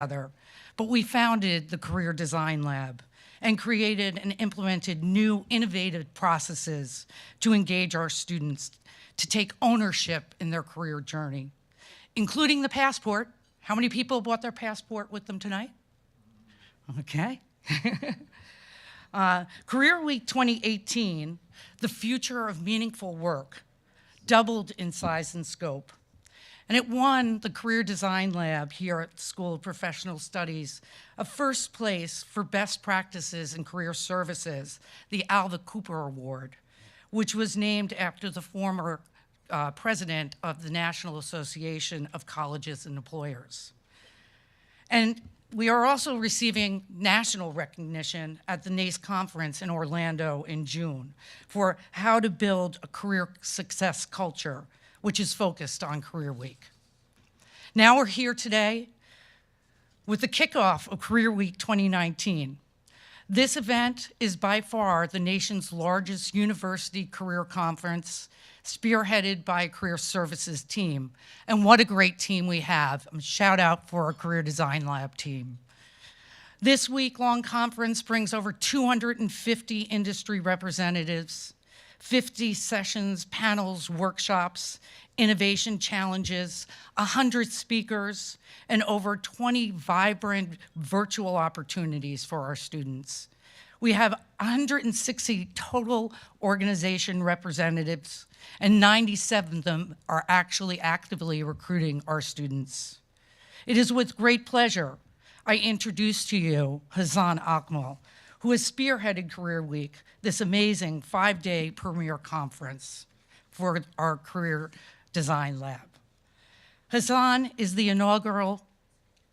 together, but we founded the Career Design Lab and created and implemented new innovative processes to engage our students to take ownership in their career journey, including the passport. How many people brought their passport with them tonight? Okay. Career Week 2018, the future of meaningful work, doubled in size and scope. And it won the Career Design Lab here at the School of Professional Studies a first place for best practices in career services, the Alva Cooper Award, which was named after the former president of the National Association of Colleges and Employers. And we are also receiving national recognition at the NACE conference in Orlando in June for how to build a career success culture, which is focused on Career Week. Now we're here today with the kickoff of Career Week 2019. This event is by far the nation's largest university career conference, spearheaded by a career services team. And what a great team we have. Shout out for our Career Design Lab team. This week-long conference brings over 250 industry representatives, 50 sessions, panels, workshops, innovation challenges, 100 speakers, and over 20 vibrant virtual opportunities for our students. We have 160 total organization representatives, and 97 of them are actually actively recruiting our students. It is with great pleasure I introduce to you Hassan Akmal, who has spearheaded Career Week, this amazing 5-day premier conference for our Career Design Lab. Hassan is the inaugural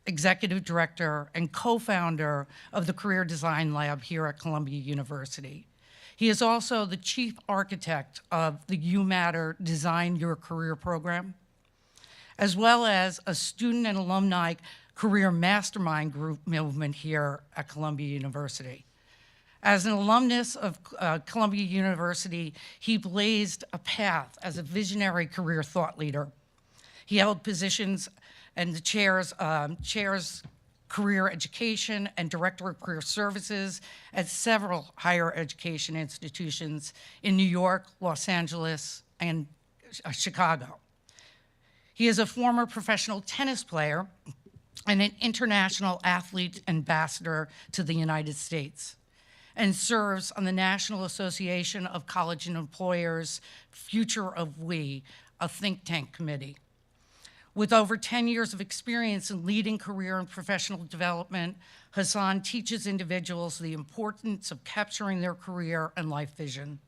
executive director and co-founder of the Career Design Lab here at Columbia University. He is also the chief architect of the You Matter Design Your Career program, as well as a student and alumni career mastermind group movement here at Columbia University. As an alumnus of Columbia University, he blazed a path as a visionary career thought leader. He held positions and the chairs career education and director of career services at several higher education institutions in New York, Los Angeles, and Chicago. He is a former professional tennis player and an international athlete ambassador to the United States, and serves on the National Association of College and Employers Future of We, a think tank committee. With over 10 years of experience in leading career and professional development, Hassan teaches individuals the importance of capturing their career and life vision.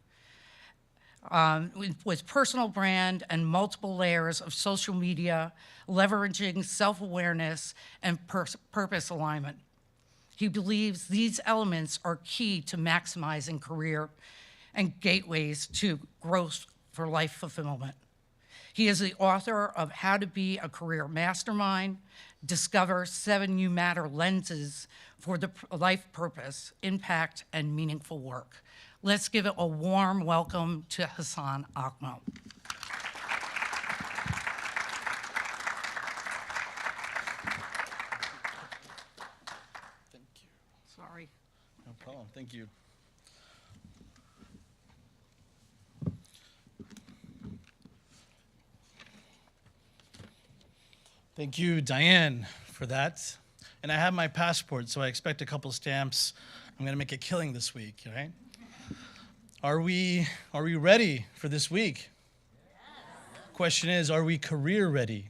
With personal brand and multiple layers of social media, leveraging self-awareness and purpose alignment. He believes these elements are key to maximizing career and gateways to growth for life fulfillment. He is the author of How to Be a Career Mastermind, Discover 7 You Matter Lenses for the Life Purpose, Impact, and Meaningful Work. Let's give it a warm welcome to Hassan Akmal. Thank you. Sorry. No problem. Thank you. Thank you, Diane, for that. And I have my passport, so I expect a couple stamps. I'm going to make a killing this week, right? Are we ready for this week? Yes. Question is, are we career ready?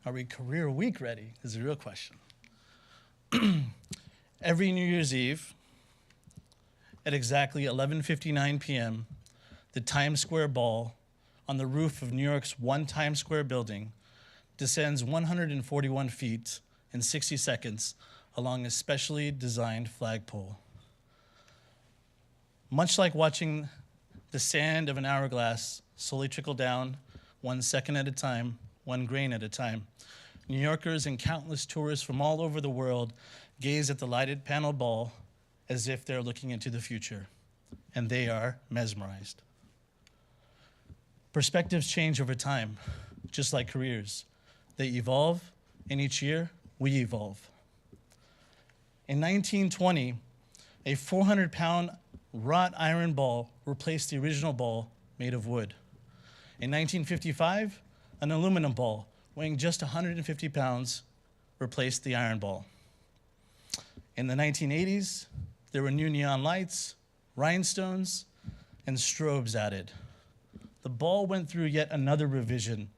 Are we career week ready? Is the real question. Every New Year's Eve at exactly 11:59 p.m., the Times Square ball on the roof of New York's One Times Square building descends 141 feet in 60 seconds along a specially designed flagpole. Much like watching the sand of an hourglass slowly trickle down 1 second at a time, 1 grain at a time, New Yorkers and countless tourists from all over the world gaze at the lighted panel ball as if they're looking into the future, and they are mesmerized. Perspectives change over time, just like careers. They evolve, and each year we evolve. In 1920, a 400-pound wrought iron ball replaced the original ball made of wood. In 1955, an aluminum ball weighing just 150 pounds replaced the iron ball. In the 1980s, there were new neon lights, rhinestones, and strobes added. The ball went through yet another revision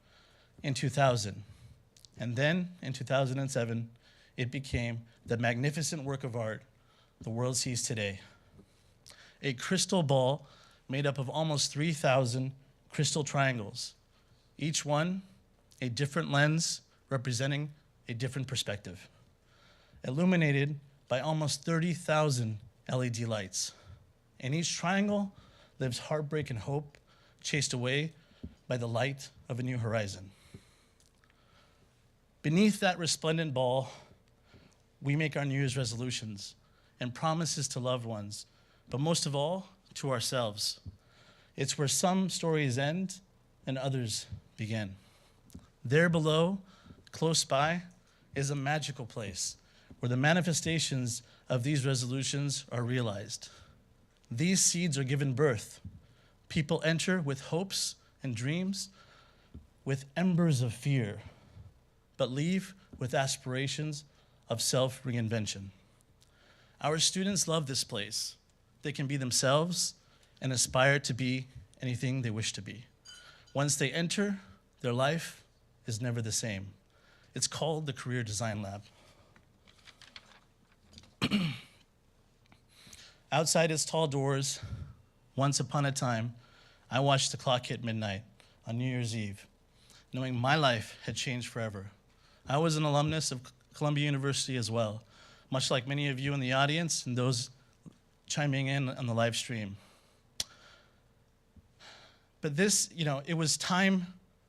in 2000. And then, in 2007, it became the magnificent work of art the world sees today. A crystal ball made up of almost 3,000 crystal triangles, each one a different lens representing a different perspective, illuminated by almost 30,000 LED lights. In each triangle lives heartbreak and hope, chased away by the light of a new horizon. Beneath that resplendent ball, we make our New Year's resolutions and promises to loved ones, but most of all, to ourselves. It's where some stories end and others begin. There below, close by, is a magical place where the manifestations of these resolutions are realized. These seeds are given birth. People enter with hopes and dreams, with embers of fear, but leave with aspirations of self-reinvention. Our students love this place. They can be themselves and aspire to be anything they wish to be. Once they enter, their life is never the same. It's called the Career Design Lab. Outside its tall doors, once upon a time, I watched the clock hit midnight on New Year's Eve, knowing my life had changed forever. I was an alumnus of Columbia University as well, much like many of you in the audience and those chiming in on the live stream. But this, it was time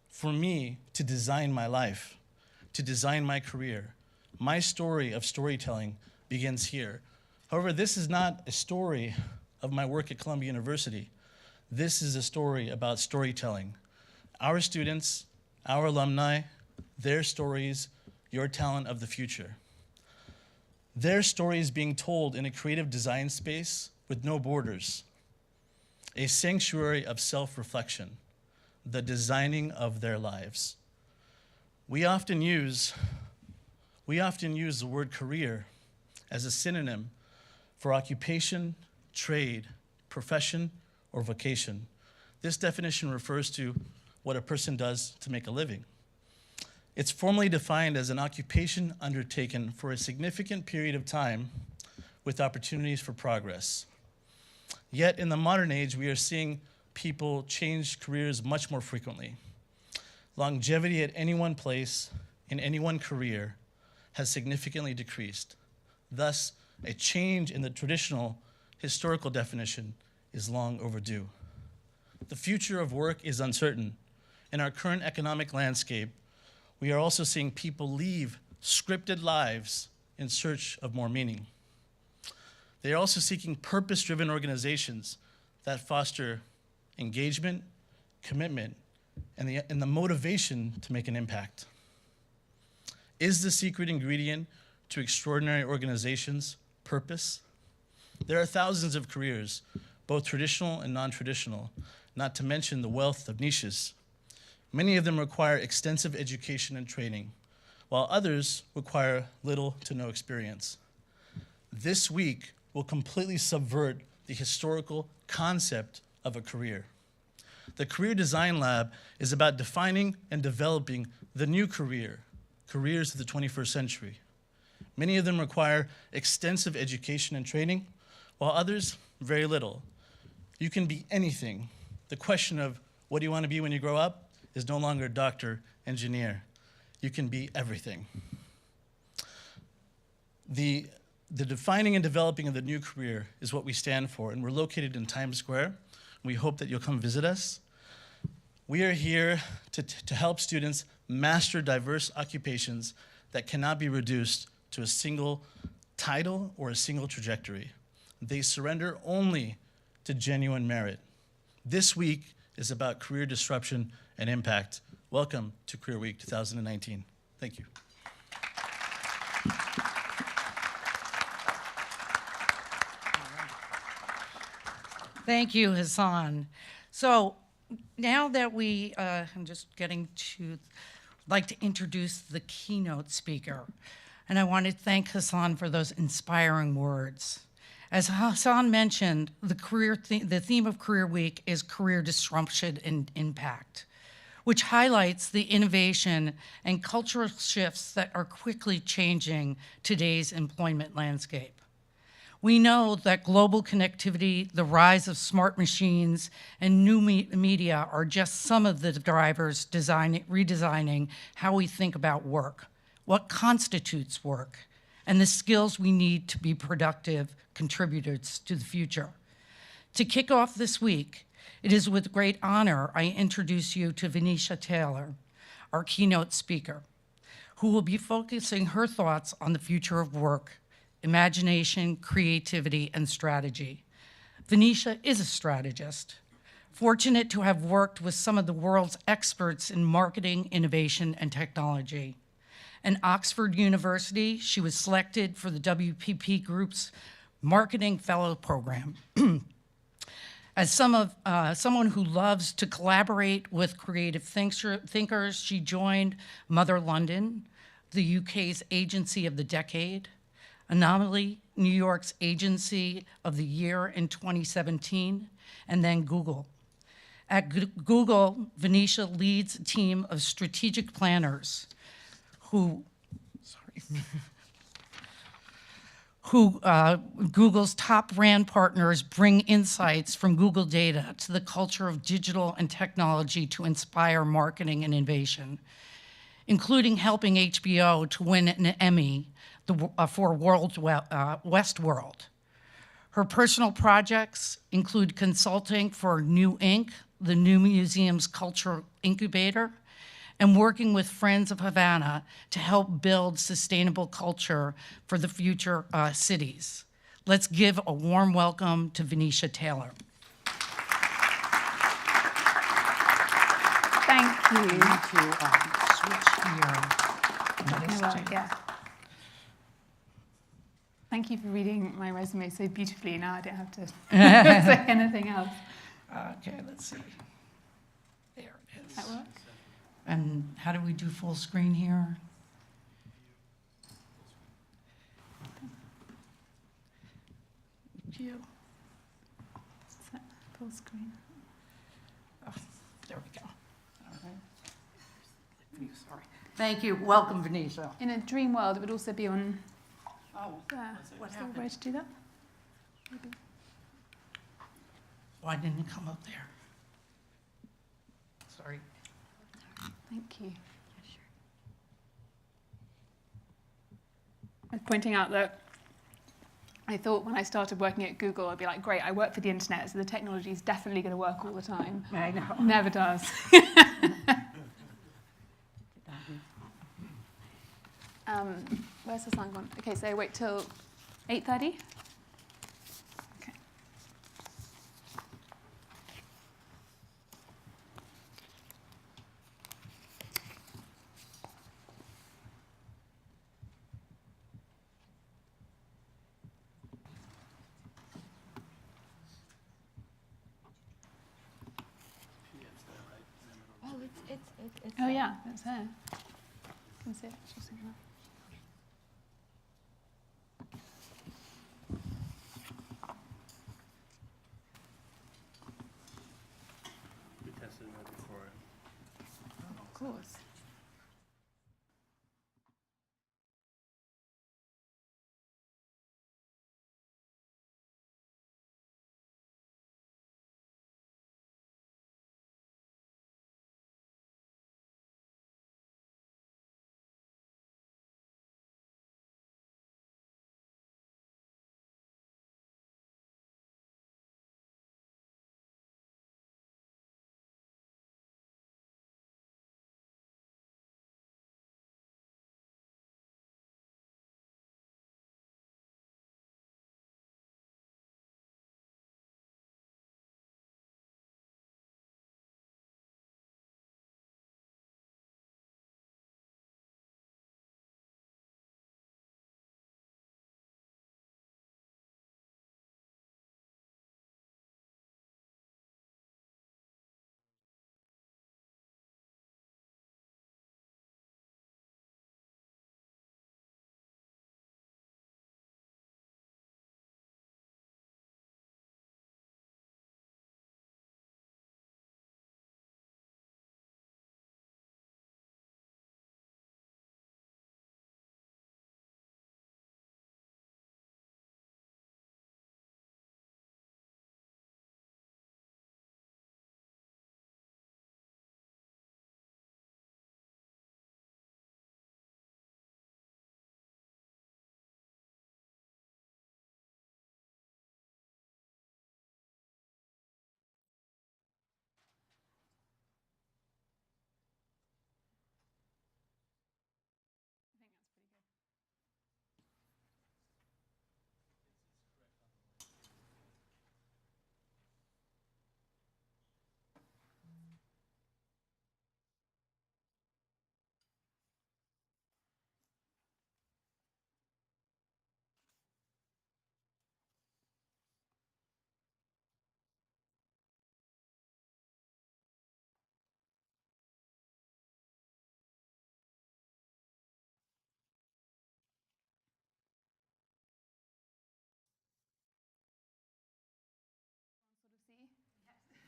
for me to design my life, to design my career. My story of storytelling begins here. However, this is not a story of my work at Columbia University. This is a story about storytelling. Our students, our alumni, their stories, your talent of the future. Their stories being told in a creative design space with no borders, a sanctuary of self-reflection, the designing of their lives. We often use the word career as a synonym for occupation, trade, profession, or vocation. This definition refers to what a person does to make a living. It's formally defined as an occupation undertaken for a significant period of time with opportunities for progress. Yet in the modern age, we are seeing people change careers much more frequently. Longevity at any one place, in any one career, has significantly decreased. Thus, a change in the traditional historical definition is long overdue. The future of work is uncertain. In our current economic landscape, we are also seeing people leave scripted lives in search of more meaning. They are also seeking purpose-driven organizations that foster engagement, commitment, and the motivation to make an impact. Is the secret ingredient to extraordinary organizations purpose? There are thousands of careers, both traditional and non-traditional, not to mention the wealth of niches. Many of them require extensive education and training, while others require little to no experience. This week will completely subvert the historical concept of a career. The Career Design Lab is about defining and developing the new careers of the 21st century. Many of them require extensive education and training, while others, very little. You can be anything. The question of what do you want to be when you grow up is no longer doctor, engineer. You can be everything. The defining and developing of the new career is what we stand for, and we're located in Times Square. We hope that you'll come visit us. We are here to help students master diverse occupations that cannot be reduced to a single title or a single trajectory. They surrender only to genuine merit. This week is about career disruption and impact. Welcome to Career Week 2019. Thank you. Thank you, Hassan. So now that I'm just getting to, like to introduce the keynote speaker. And I want to thank Hassan for those inspiring words. As Hassan mentioned, the theme of Career Week is career disruption and impact, which highlights the innovation and cultural shifts that are quickly changing today's employment landscape. We know that global connectivity, the rise of smart machines, and new media are just some of the drivers redesigning how we think about work, what constitutes work, and the skills we need to be productive contributors to the future. To kick off this week, it is with great honor I introduce you to Venetia Taylor, our keynote speaker, who will be focusing her thoughts on the future of work, imagination, creativity, and strategy. Venetia is a strategist, fortunate to have worked with some of the world's experts in marketing, innovation, and technology. At Oxford University, she was selected for the WPP Group's Marketing Fellow Program. As someone who loves to collaborate with creative thinkers, she joined Mother London, the UK's Agency of the Decade, Anomaly, New York's Agency of the Year in 2017, and then Google. At Google, Venetia leads a team of strategic planners who Google's top brand partners bring insights from Google data to the culture of digital and technology to inspire marketing and innovation, including helping HBO to win an Emmy for Westworld. Her personal projects include consulting for New Inc., the New Museum's Cultural Incubator, and working with Friends of Havana to help build sustainable culture for the future cities. Let's give a warm welcome to Venetia Taylor. Thank you. I need to switch here. Yeah. Thank you for reading my resume so beautifully. Now I don't have to say anything else. Okay, let's see. There it is. That work? And how do we do full screen here? View. Set full screen. Oh, there we go. All right. Sorry. Thank you. Welcome, Venetia. In a dream world, it would also be on Oh, there. what Is there a happened? way to do that? Maybe. Why didn't it come up there? Sorry. Thank you. I'm pointing out that I thought when I started working at Google, I'd be like, great, I work for the internet, so the technology is definitely going to work all the time. I know. Never does. Where's Hassan gone? Okay, so wait till 8:30? Okay. Oh, it's Oh yeah, it's there. Can see it. She's saying that. We tested it before. Of course.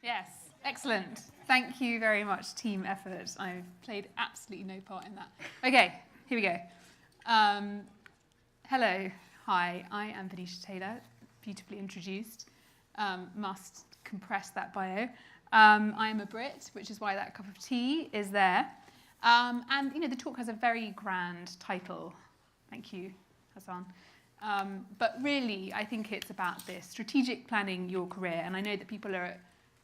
Yes, excellent. Thank you very much, team effort. I've played absolutely no part in that. Okay, here we go. Hello, hi, I am Venetia Taylor, beautifully introduced. Must compress that bio. I am a Brit, which is why that cup of tea is there. And the talk has a very grand title. Thank you, Hassan. But really, I think it's about this, strategic planning your career. And I know that people are at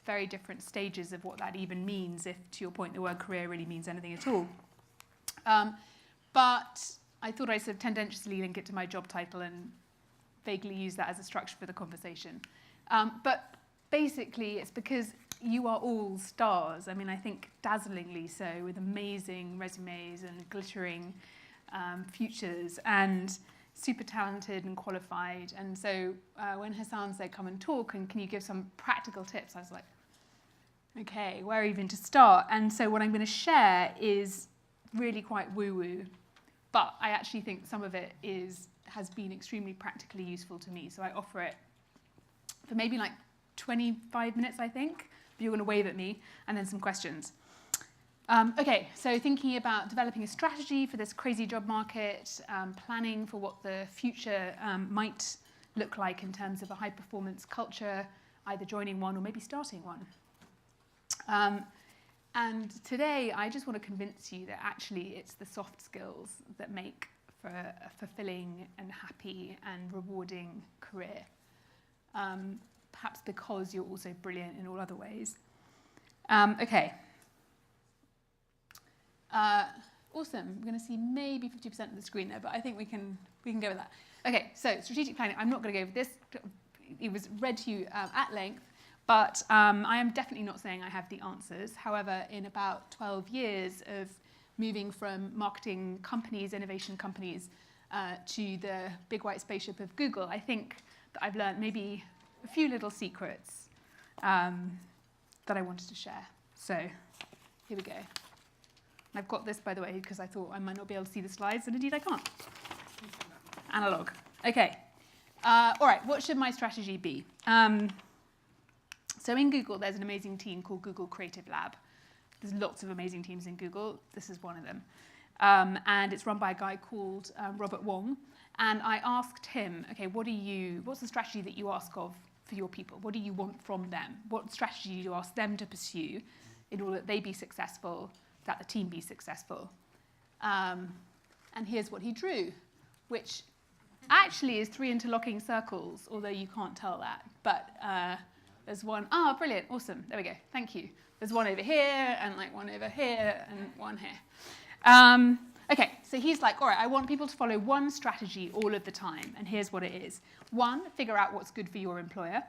very different stages of what that even means, if, to your point, the word career really means anything at all. But I thought I'd sort of tendentiously link it to my job title and vaguely use that as a structure for the conversation. But basically, it's because you are all stars. I mean, I think dazzlingly so, with amazing resumes and glittering futures and super talented and qualified. And so when Hassan said, come and talk, and can you give some practical tips? I was like, okay, where even to start? And so what I'm going to share is really quite woo-woo, but I actually think some of it has been extremely practically useful to me. So I offer it for maybe like 25 minutes, I think. You're going to wave at me, and then some questions. Okay, so thinking about developing a strategy for this crazy job market, planning for what the future might look like in terms of a high-performance culture, either joining one or maybe starting one. And today, I just want to convince you that actually it's the soft skills that make for a fulfilling and happy and rewarding career. Perhaps because you're also brilliant in all other ways. Okay. Awesome. We're going to see maybe 50% of the screen there, but I think we can go with that. Okay, so strategic planning. I'm not going to go over this. It was read to you at length, but I am definitely not saying I have the answers. However, in about 12 years of moving from marketing companies, innovation companies, to the big white spaceship of Google, I think that I've learned maybe a few little secrets that I wanted to share. So here we go. I've got this, by the way, because I thought I might not be able to see the slides, and indeed I can't. Analog. Okay. All right, what should my strategy be? So in Google, there's an amazing team called Google Creative Lab. There's lots of amazing teams in Google. This is one of them. And it's run by a guy called Robert Wong. And I asked him, okay, what's the strategy that you ask of for your people? What do you want from them? What strategy do you ask them to pursue in order that they be successful, that the team be successful? And here's what he drew, which actually is 3 interlocking circles, although you can't tell that. But there's one, brilliant, awesome, there we go, thank you. There's one over here, and like one over here, and one here. Okay, so he's like, all right, I want people to follow one strategy all of the time, and here's what it is. 1, figure out what's good for your employer,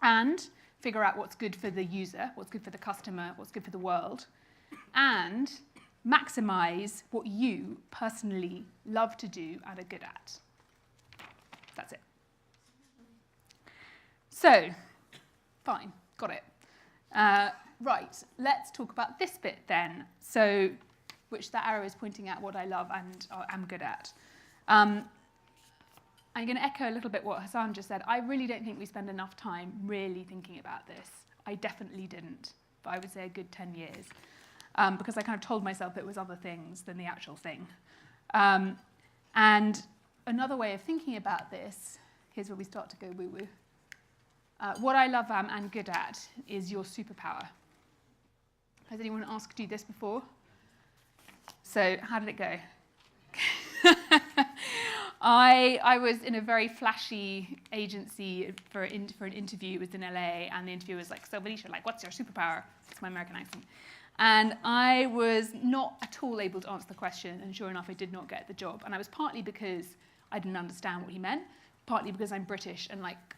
and figure out what's good for the user, what's good for the customer, what's good for the world, and maximize what you personally love to do and are good at. That's it. So, fine, got it. Right, let's talk about this bit then. So, which that arrow is pointing at what I love and am good at. I'm going to echo a little bit what Hassan just said. I really don't think we spend enough time really thinking about this. I definitely didn't, but I would say a good 10 years. Because I kind of told myself it was other things than the actual thing. And another way of thinking about this, here's where we start to go woo-woo. What I love and good at is your superpower. Has anyone asked you this before? So how did it go? I was in a very flashy agency for an interview. It was in LA, and the interviewer was like, so Venetia, like, what's your superpower? It's my American accent. And I was not at all able to answer the question, and sure enough, I did not get the job. And I was partly because I didn't understand what he meant, partly because I'm British, and like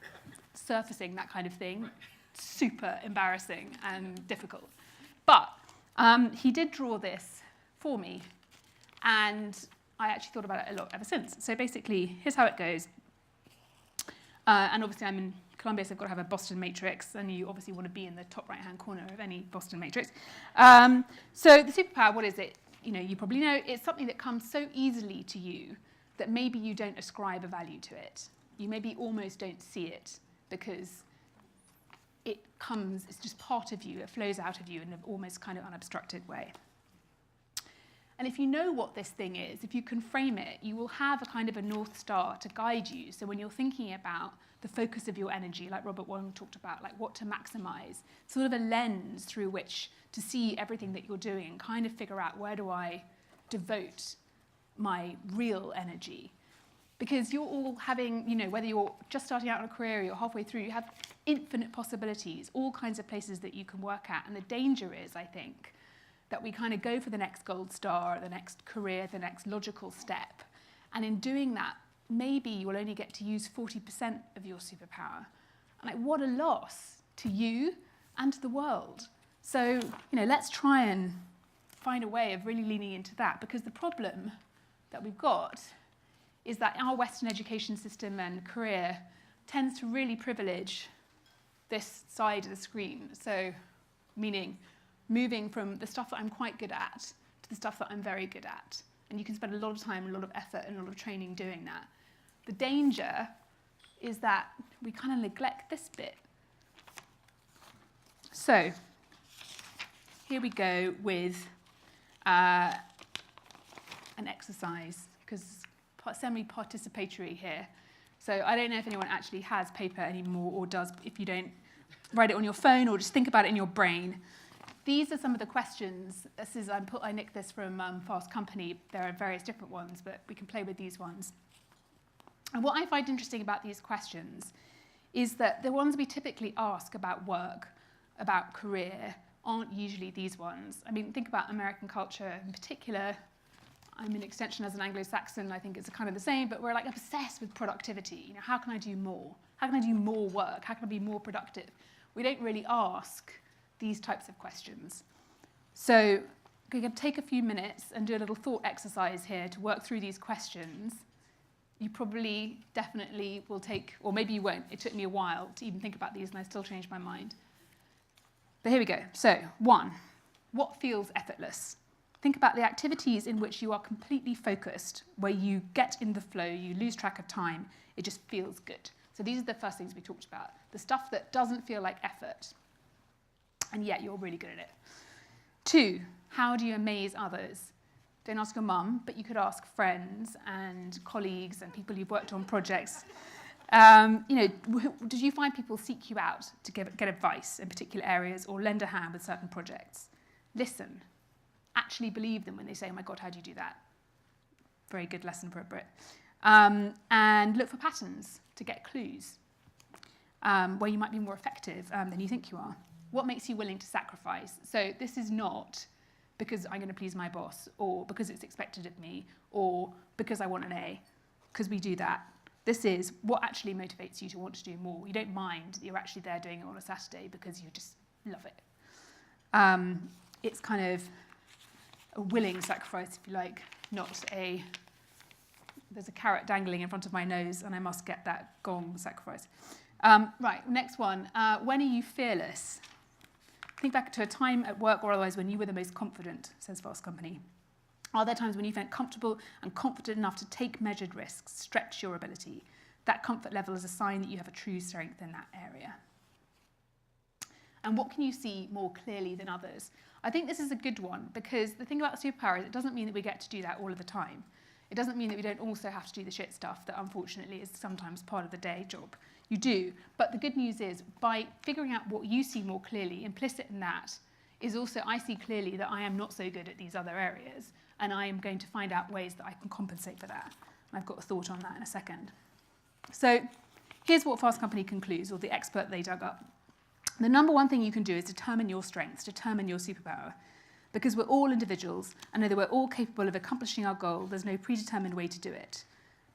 surfacing that kind of thing, super embarrassing and difficult. But he did draw this for me, and I actually thought about it a lot ever since. So basically, here's how it goes. And obviously, I'm in Columbia, so I've got to have a Boston matrix, and you obviously want to be in the top right-hand corner of any Boston matrix. So the superpower, what is it? You probably know, it's something that comes so easily to you that maybe you don't ascribe a value to it. You maybe almost don't see it because it's just part of you, it flows out of you in an almost kind of unobstructed way. And if you know what this thing is, if you can frame it, you will have a kind of a North Star to guide you. So when you're thinking about the focus of your energy, like Robert Wong talked about, like what to maximize, sort of a lens through which to see everything that you're doing and kind of figure out, where do I devote my real energy? Because you're all having, whether you're just starting out in a career or you're halfway through, you have infinite possibilities, all kinds of places that you can work at. And the danger is, I think, that we kind of go for the next gold star, the next career, the next logical step. And in doing that, maybe you will only get to use 40% of your superpower. And like, what a loss to you and to the world. So, let's try and find a way of really leaning into that, because the problem that we've got is that our Western education system and career tends to really privilege this side of the screen. So, meaning moving from the stuff that I'm quite good at to the stuff that I'm very good at. And you can spend a lot of time, a lot of effort, and a lot of training doing that. The danger is that we kind of neglect this bit. So, here we go with an exercise, because semi-participatory here. So I don't know if anyone actually has paper anymore, or does. If you don't, write it on your phone or just think about it in your brain. These are some of the questions. I nicked this from Fast Company. There are various different ones, but we can play with these ones. And what I find interesting about these questions is that the ones we typically ask about work, about career, aren't usually these ones. I mean, think about American culture in particular. I'm an extension as an Anglo-Saxon. I think it's kind of the same, but we're like obsessed with productivity. How can I do more? How can I do more work? How can I be more productive? We don't really ask these types of questions. So we're going to take a few minutes and do a little thought exercise here to work through these questions. You probably, definitely will take, or maybe you won't. It took me a while to even think about these, and I still changed my mind. But here we go. So 1, what feels effortless? Think about the activities in which you are completely focused, where you get in the flow, you lose track of time, it just feels good. So these are the first things we talked about. The stuff that doesn't feel like effort, and yet you're really good at it. 2, how do you amaze others? Don't ask your mum, but you could ask friends and colleagues and people you've worked on projects. Did you find people seek you out to get advice in particular areas or lend a hand with certain projects? Listen. Actually believe them when they say, oh my God, how do you do that? Very good lesson for a Brit. And look for patterns to get clues where you might be more effective than you think you are. What makes you willing to sacrifice? So this is not because I'm going to please my boss, or because it's expected of me, or because I want an A, because we do that. This is what actually motivates you to want to do more. You don't mind that you're actually there doing it on a Saturday because you just love it. It's kind of a willing sacrifice, if you like, not a, there's a carrot dangling in front of my nose and I must get that gong sacrifice. Right, next one. When are you fearless? Think back to a time at work or otherwise when you were the most confident, says Fast Company. Are there times when you felt comfortable and confident enough to take measured risks, stretch your ability? That comfort level is a sign that you have a true strength in that area. And what can you see more clearly than others? I think this is a good one, because the thing about superpower is it doesn't mean that we get to do that all of the time. It doesn't mean that we don't also have to do the shit stuff that unfortunately is sometimes part of the day job. You do. But the good news is, by figuring out what you see more clearly, implicit in that is also I see clearly that I am not so good at these other areas, and I am going to find out ways that I can compensate for that. And I've got a thought on that in a second. So here's what Fast Company concludes, or the expert they dug up. The number one thing you can do is determine your strengths, determine your superpower. Because we're all individuals, and though we're all capable of accomplishing our goal, there's no predetermined way to do it.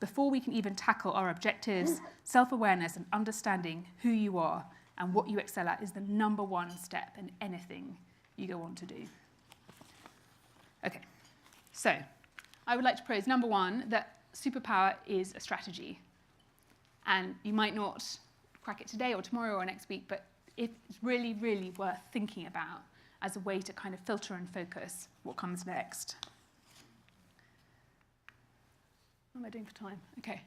Before we can even tackle our objectives, self-awareness and understanding who you are and what you excel at is the number one step in anything you go on to do. Okay, so I would like to propose, number one, that superpower is a strategy. And you might not crack it today or tomorrow or next week, but it's really, really worth thinking about as a way to kind of filter and focus what comes next. What am I doing for time? Okay.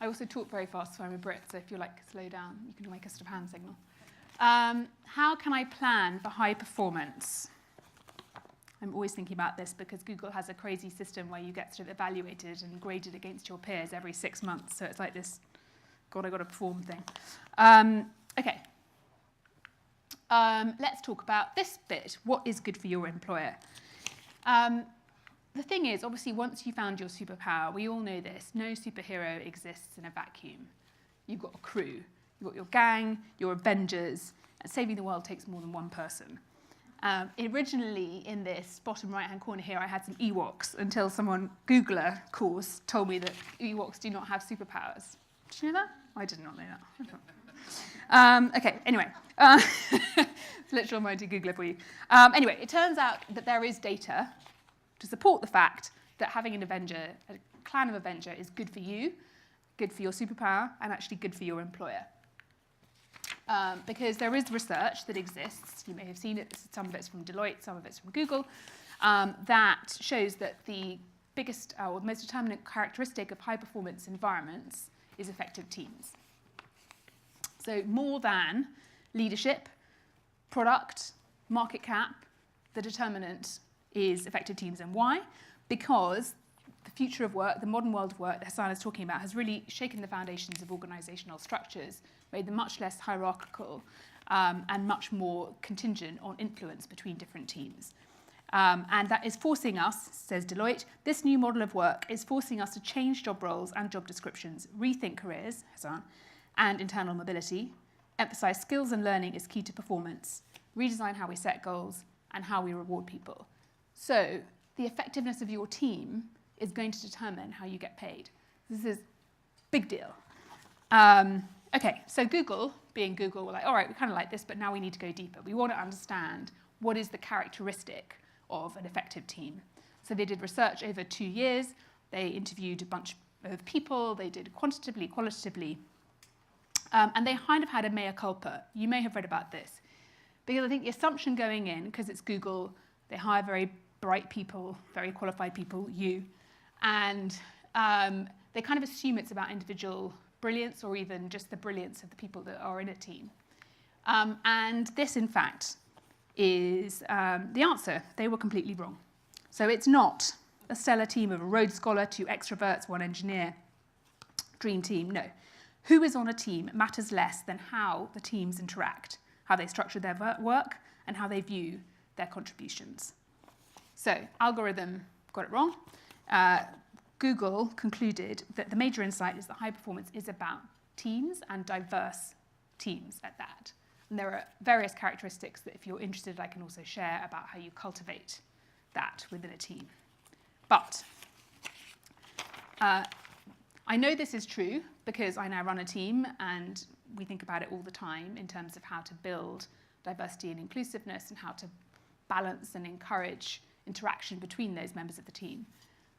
I also talk very fast, so I'm a Brit, so if you're like, slow down, you can make a sort of hand signal. How can I plan for high performance? I'm always thinking about this because Google has a crazy system where you get sort of evaluated and graded against your peers every 6 months. So it's like this, God, I got to perform thing. Okay. Let's talk about this bit. What is good for your employer? The thing is, obviously, once you found your superpower, we all know this, no superhero exists in a vacuum. You've got a crew. You've got your gang, your Avengers, and saving the world takes more than one person. Originally, in this bottom right-hand corner here, I had some Ewoks until someone, Googler course, told me that Ewoks do not have superpowers. Did you know that? I did not know that. Okay, anyway. It's literal mighty Googler for you. Anyway, it turns out that there is data to support the fact that having an Avenger, a clan of Avenger, is good for you, good for your superpower, and actually good for your employer. Because there is research that exists, you may have seen it, some of it's from Deloitte, some of it's from Google, that shows that the biggest or the most determinant characteristic of high-performance environments is effective teams. So more than leadership, product, market cap, the determinant is effective teams. And why? Because the future of work, the modern world of work that Hassan is talking about, has really shaken the foundations of organizational structures, made them much less hierarchical and much more contingent on influence between different teams. And that is forcing us, says Deloitte, this new model of work is forcing us to change job roles and job descriptions, rethink careers, Hassan, and internal mobility, emphasize skills and learning is key to performance, redesign how we set goals and how we reward people. So the effectiveness of your team is going to determine how you get paid. This is a big deal. Okay, so Google, being Google, were like, all right, we kind of like this, but now we need to go deeper. We want to understand what is the characteristic of an effective team. So they did research over 2 years. They interviewed a bunch of people. They did quantitatively, qualitatively. And they kind of had a mea culpa. You may have read about this. Because I think the assumption going in, because it's Google, they hire very bright people, very qualified people, you, and they kind of assume it's about individual brilliance or even just the brilliance of the people that are in a team. And this, in fact, is the answer. They were completely wrong. So it's not a stellar team of a Rhodes Scholar, 2 extroverts, 1 engineer, dream team. No. Who is on a team matters less than how the teams interact, how they structure their work, and how they view their contributions. So, algorithm got it wrong. Google concluded that the major insight is that high performance is about teams and diverse teams at that. And there are various characteristics that if you're interested, I can also share about how you cultivate that within a team. But I know this is true because I now run a team and we think about it all the time in terms of how to build diversity and inclusiveness and how to balance and encourage interaction between those members of the team.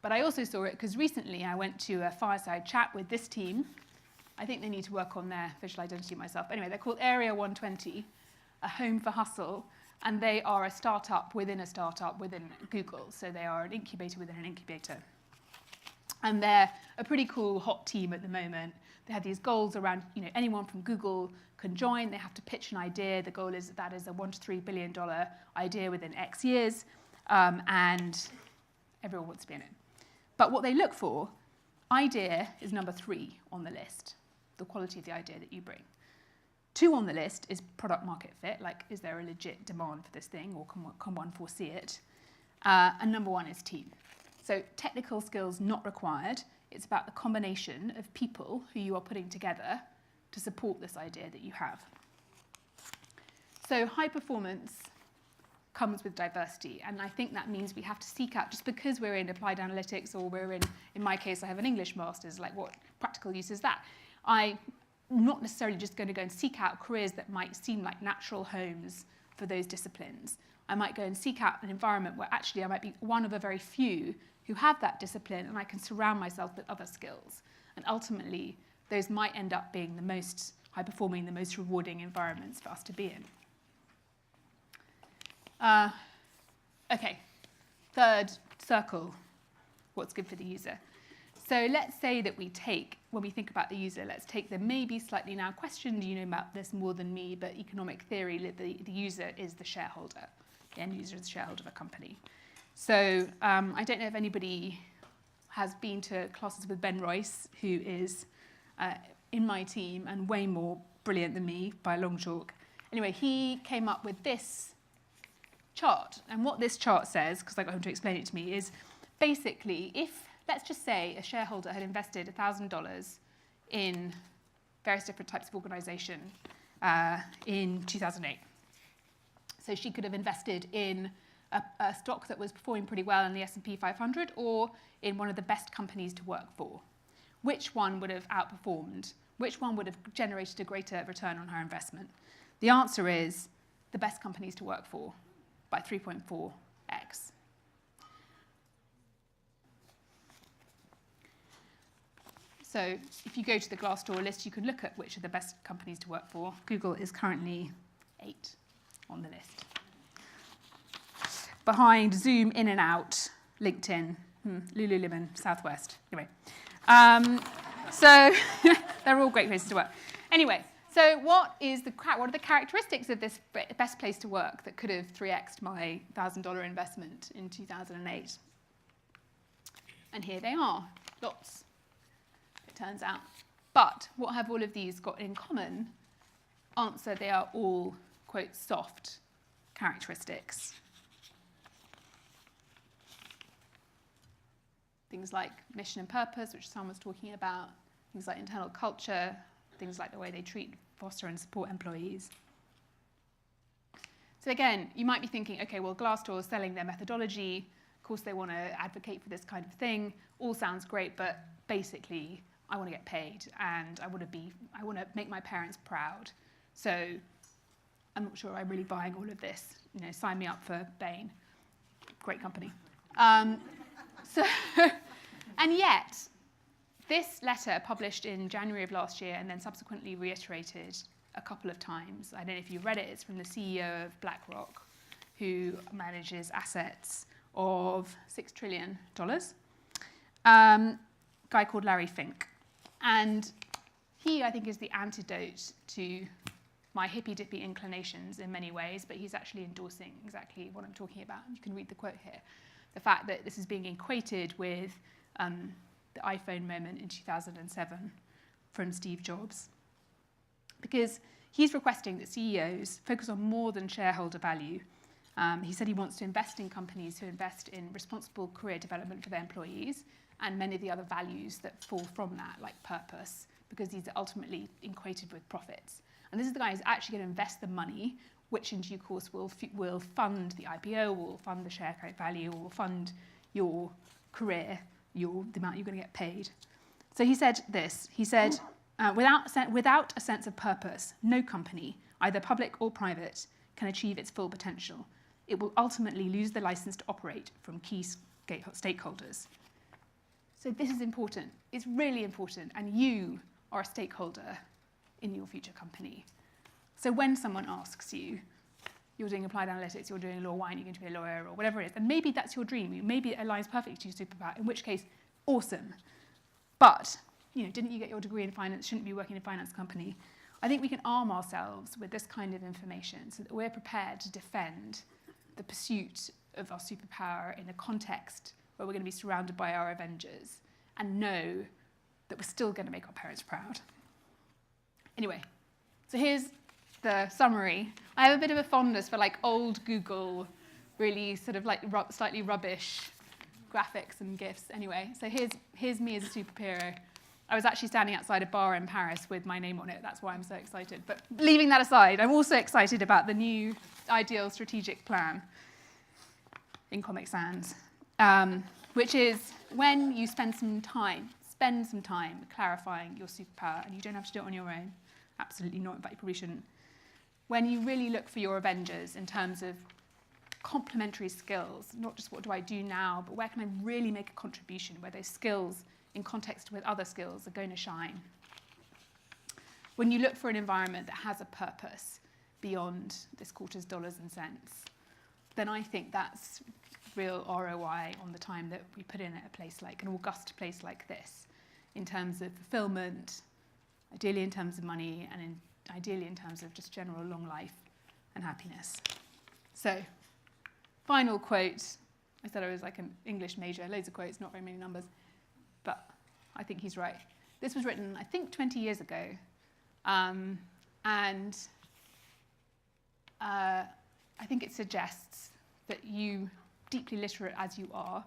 But I also saw it because recently I went to a fireside chat with this team. I think they need to work on their visual identity myself. Anyway, they're called Area 120, a home for hustle, and they are a startup within Google. So they are an incubator within an incubator. And they're a pretty cool, hot team at the moment. They have these goals around, anyone from Google can join. They have to pitch an idea. The goal is that is a $1 to $3 billion idea within X years, and everyone wants to be in it. But what they look for, idea is number 3 on the list, the quality of the idea that you bring. 2 on the list is product market fit, like is there a legit demand for this thing or can one foresee it? And number 1 is team. So technical skills not required. It's about the combination of people who you are putting together to support this idea that you have. So high performance comes with diversity, and I think that means we have to seek out, just because we're in applied analytics or we're in my case, I have an English master's, like what practical use is that? I'm not necessarily just going to go and seek out careers that might seem like natural homes for those disciplines. I might go and seek out an environment where actually I might be one of a very few who have that discipline and I can surround myself with other skills. And ultimately, those might end up being the most high-performing, the most rewarding environments for us to be in. Okay, third circle, what's good for the user. So let's say that we take, when we think about the user, let's take the maybe slightly now questioned, you know about this more than me, but economic theory, the user is the shareholder. The end user is the shareholder of a company. So I don't know if anybody has been to classes with Ben Royce, who is in my team and way more brilliant than me by a long chalk. Anyway, he came up with this chart. And what this chart says, because I got him to explain it to me, is basically if, let's just say, a shareholder had invested $1,000 in various different types of organisation in 2008. So she could have invested in a stock that was performing pretty well in the S&P 500 or in one of the best companies to work for. Which one would have outperformed? Which one would have generated a greater return on her investment? The answer is the best companies to work for by 3.4x. So if you go to the Glassdoor list, you can look at which are the best companies to work for. Google is currently 8 on the list. Behind Zoom, In-N-Out, LinkedIn, Lululemon, Southwest. Anyway, so they're all great places to work. Anyway, so what are the characteristics of this best place to work that could have 3x'd my $1,000 investment in 2008? And here they are, lots, it turns out. But what have all of these got in common? Answer, they are all, quote, soft characteristics. Things like mission and purpose, which Hassan was talking about, things like internal culture, things like the way they treat, foster, and support employees. So again, you might be thinking, okay, well, Glassdoor is selling their methodology. Of course, they want to advocate for this kind of thing. All sounds great, but basically, I want to get paid, and I want to make my parents proud. So I'm not sure I'm really buying all of this. You know, sign me up for Bain. Great company. And yet, this letter published in January of last year and then subsequently reiterated a couple of times. I don't know if you read it. It's from the CEO of BlackRock, who manages assets of $6 trillion. Guy called Larry Fink. And he, I think, is the antidote to my hippy-dippy inclinations in many ways, but he's actually endorsing exactly what I'm talking about. You can read the quote here. The fact that this is being equated with the iPhone moment in 2007 from Steve Jobs. Because he's requesting that CEOs focus on more than shareholder value. He said he wants to invest in companies who invest in responsible career development for their employees and many of the other values that fall from that, like purpose, because these are ultimately equated with profits. And this is the guy who's actually going to invest the money, which in due course will fund the IPO, will fund the share value, will fund your career, the amount you're going to get paid. So he said this. He said, without a sense of purpose, no company, either public or private, can achieve its full potential. It will ultimately lose the license to operate from key stakeholders. So this is important. It's really important. And you are a stakeholder in your future company. So when someone asks you, you're doing applied analytics, you're doing law, why aren't you going to be a lawyer, or whatever it is, and maybe that's your dream, maybe it aligns perfectly to your superpower, in which case, awesome. But, didn't you get your degree in finance, shouldn't be working in a finance company? I think we can arm ourselves with this kind of information so that we're prepared to defend the pursuit of our superpower in a context where we're going to be surrounded by our Avengers and know that we're still going to make our parents proud. Anyway, so here's the summary. I have a bit of a fondness for old Google, really sort of slightly rubbish graphics and GIFs. Anyway, so here's me as a superhero. I was actually standing outside a bar in Paris with my name on it. That's why I'm so excited. But leaving that aside, I'm also excited about the new ideal strategic plan in Comic Sans, which is when you spend some time clarifying your superpower, and you don't have to do it on your own. Absolutely not, in fact, you probably shouldn't. When you really look for your Avengers in terms of complementary skills, not just what do I do now, but where can I really make a contribution, where those skills in context with other skills are going to shine. When you look for an environment that has a purpose beyond this quarter's dollars and cents, then I think that's real ROI on the time that we put in at a place like an august place like this, in terms of fulfillment, ideally in terms of money, and ideally in terms of just general long life and happiness. So, final quote. I said I was like an English major, loads of quotes, not very many numbers, but I think he's right. This was written, I think, 20 years ago, and I think it suggests that you, deeply literate as you are,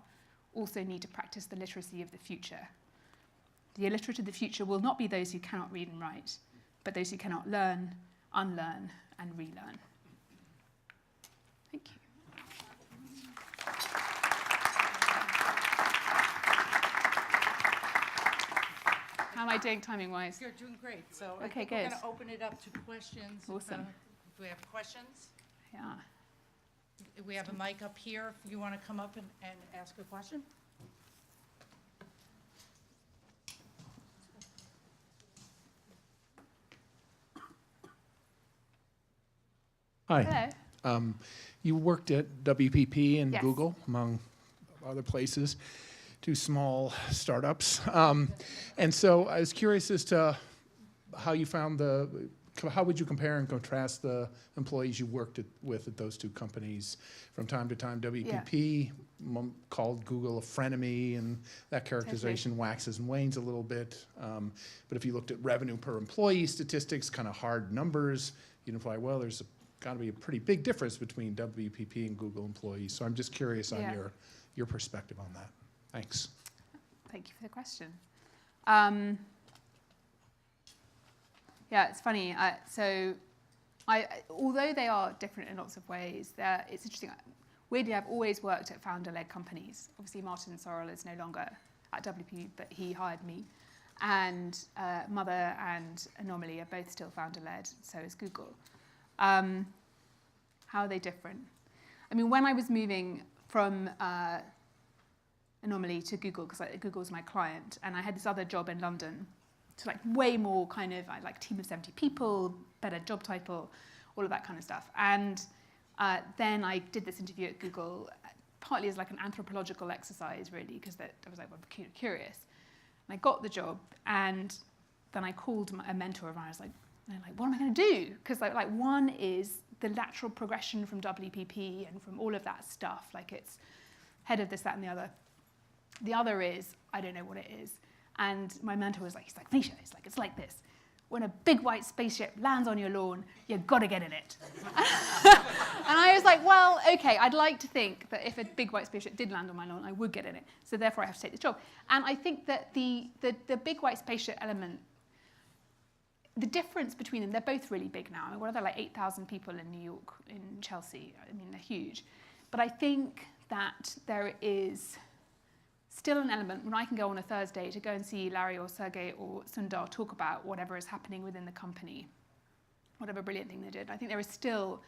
also need to practice the literacy of the future. The illiterate of the future will not be those who cannot read and write, but those who cannot learn, unlearn, and relearn. Thank you. How am I doing timing-wise? You're doing great. So I Okay, think we're good. going to open it up to questions. Awesome. If we have questions, Yeah. we have a mic up here if you want to come up and ask a question. Hi. Hello. You worked at WPP and Yes. Google, among other places, two small startups. And so I was curious as to how you found how would you compare and contrast the employees you worked with at those two companies? From time to time, WPP called Google a frenemy, and that characterization waxes and wanes a little bit. But if you looked at revenue per employee statistics, kind of hard numbers, you'd imply, well, there's got to be a pretty big difference between WPP and Google employees. So I'm just curious on your perspective on that. Thanks. Thank you for the question. Yeah, it's funny. Although they are different in lots of ways, it's interesting. Weirdly, I've always worked at founder-led companies. Obviously, Martin Sorrell is no longer at WPP, but he hired me. And Mother and Anomaly are both still founder-led, so is Google. How are they different? I mean, when I was moving from Anomaly to Google, because Google's my client, and I had this other job in London, so like way more kind of like team of 70 people, better job title, all of that kind of stuff. And then I did this interview at Google, partly as like an anthropological exercise, really, because I was like, well, I'm curious. And I got the job, and then I called a mentor of mine. I was like, what am I going to do? Because like one is the lateral progression from WPP and from all of that stuff. Like it's head of this, that, and the other. The other is, I don't know what it is. And my mentor was like, Venetia, it's like this. When a big white spaceship lands on your lawn, you've got to get in it. And I was like, well, okay, I'd like to think that if a big white spaceship did land on my lawn, I would get in it. So therefore, I have to take this job. And I think that the big white spaceship element, the difference between them, they're both really big now. I mean, what are there, like 8,000 people in New York, in Chelsea? I mean, they're huge. But I think that there is still an element when I can go on a Thursday to go and see Larry or Sergey or Sundar talk about whatever is happening within the company, whatever brilliant thing they did. I think there is still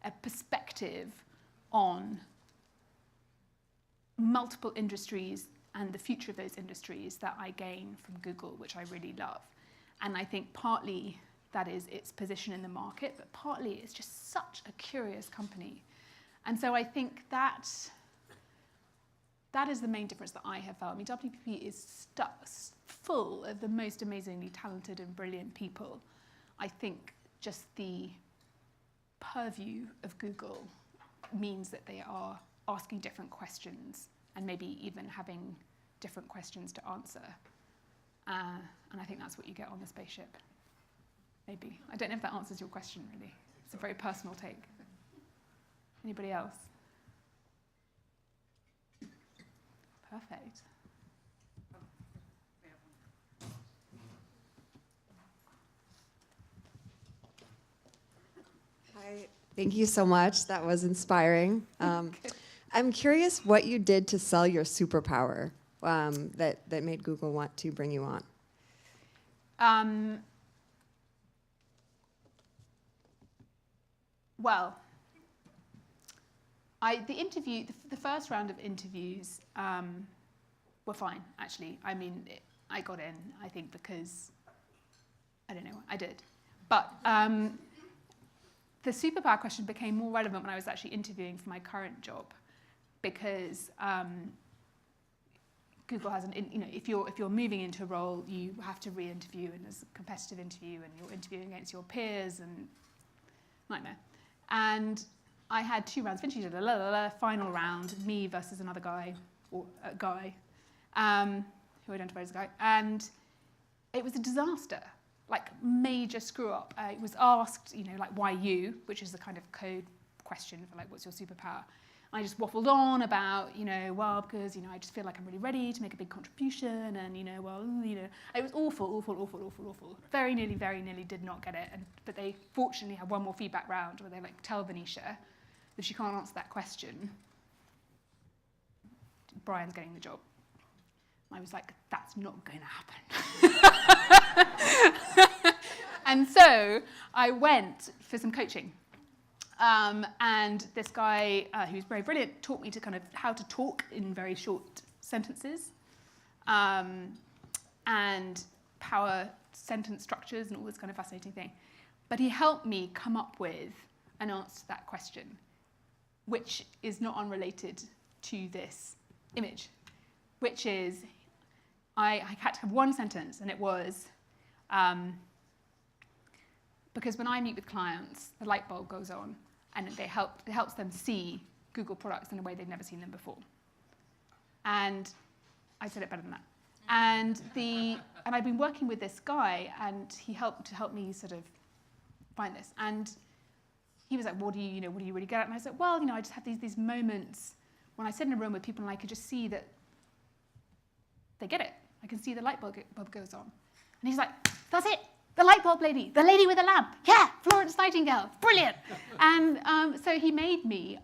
a perspective on multiple industries and the future of those industries that I gain from Google, which I really love. And I think partly that is its position in the market, but partly it's just such a curious company. And so I think that is the main difference that I have felt. I mean, WPP is full of the most amazingly talented and brilliant people. I think just the purview of Google means that they are asking different questions and maybe even having different questions to answer. And I think that's what you get on the spaceship. Maybe. I don't know if that answers your question, really. It's a very personal take. Anybody else? Perfect. Hi, thank you so much. That was inspiring. I'm curious what you did to sell your superpower that made Google want to bring you on. Well, the first round of interviews were fine, actually. I mean, I got in, I think, because, I don't know, I did. But the superpower question became more relevant when I was actually interviewing for my current job, because Google has if you're moving into a role, you have to re-interview, and there's a competitive interview, and you're interviewing against your peers, and nightmare. And I had 2 rounds of interviews, final round, me versus another guy, or a guy, who identified as a guy, and it was a disaster, like major screw up. It was asked, like, why you, which is the kind of code question for like, what's your superpower? I just waffled on about, well, because, I just feel like I'm really ready to make a big contribution, and, it was awful. Very nearly did not get it, but they fortunately had one more feedback round where they tell Venetia, if she can't answer that question, Brian's getting the job. And I was like, that's not going to happen. And so I went for some coaching. And this guy, who's very brilliant, taught me to kind of how to talk in very short sentences, and power sentence structures and all this kind of fascinating thing. But he helped me come up with an answer to that question, which is not unrelated to this image, which is I had to have one sentence, and it was, because when I meet with clients, the light bulb goes on, and it helps them see Google products in a way they've never seen them before. And I said it better than that. And I've been working with this guy, and he helped me sort of find this. And he was like, what do you really get at? And I said, well, I just have these moments when I sit in a room with people, and I could just see that they get it. I can see the light bulb goes on. And he's like, that's it. The light bulb lady, the lady with a lamp. Yeah, Florence Nightingale, brilliant. And so he made me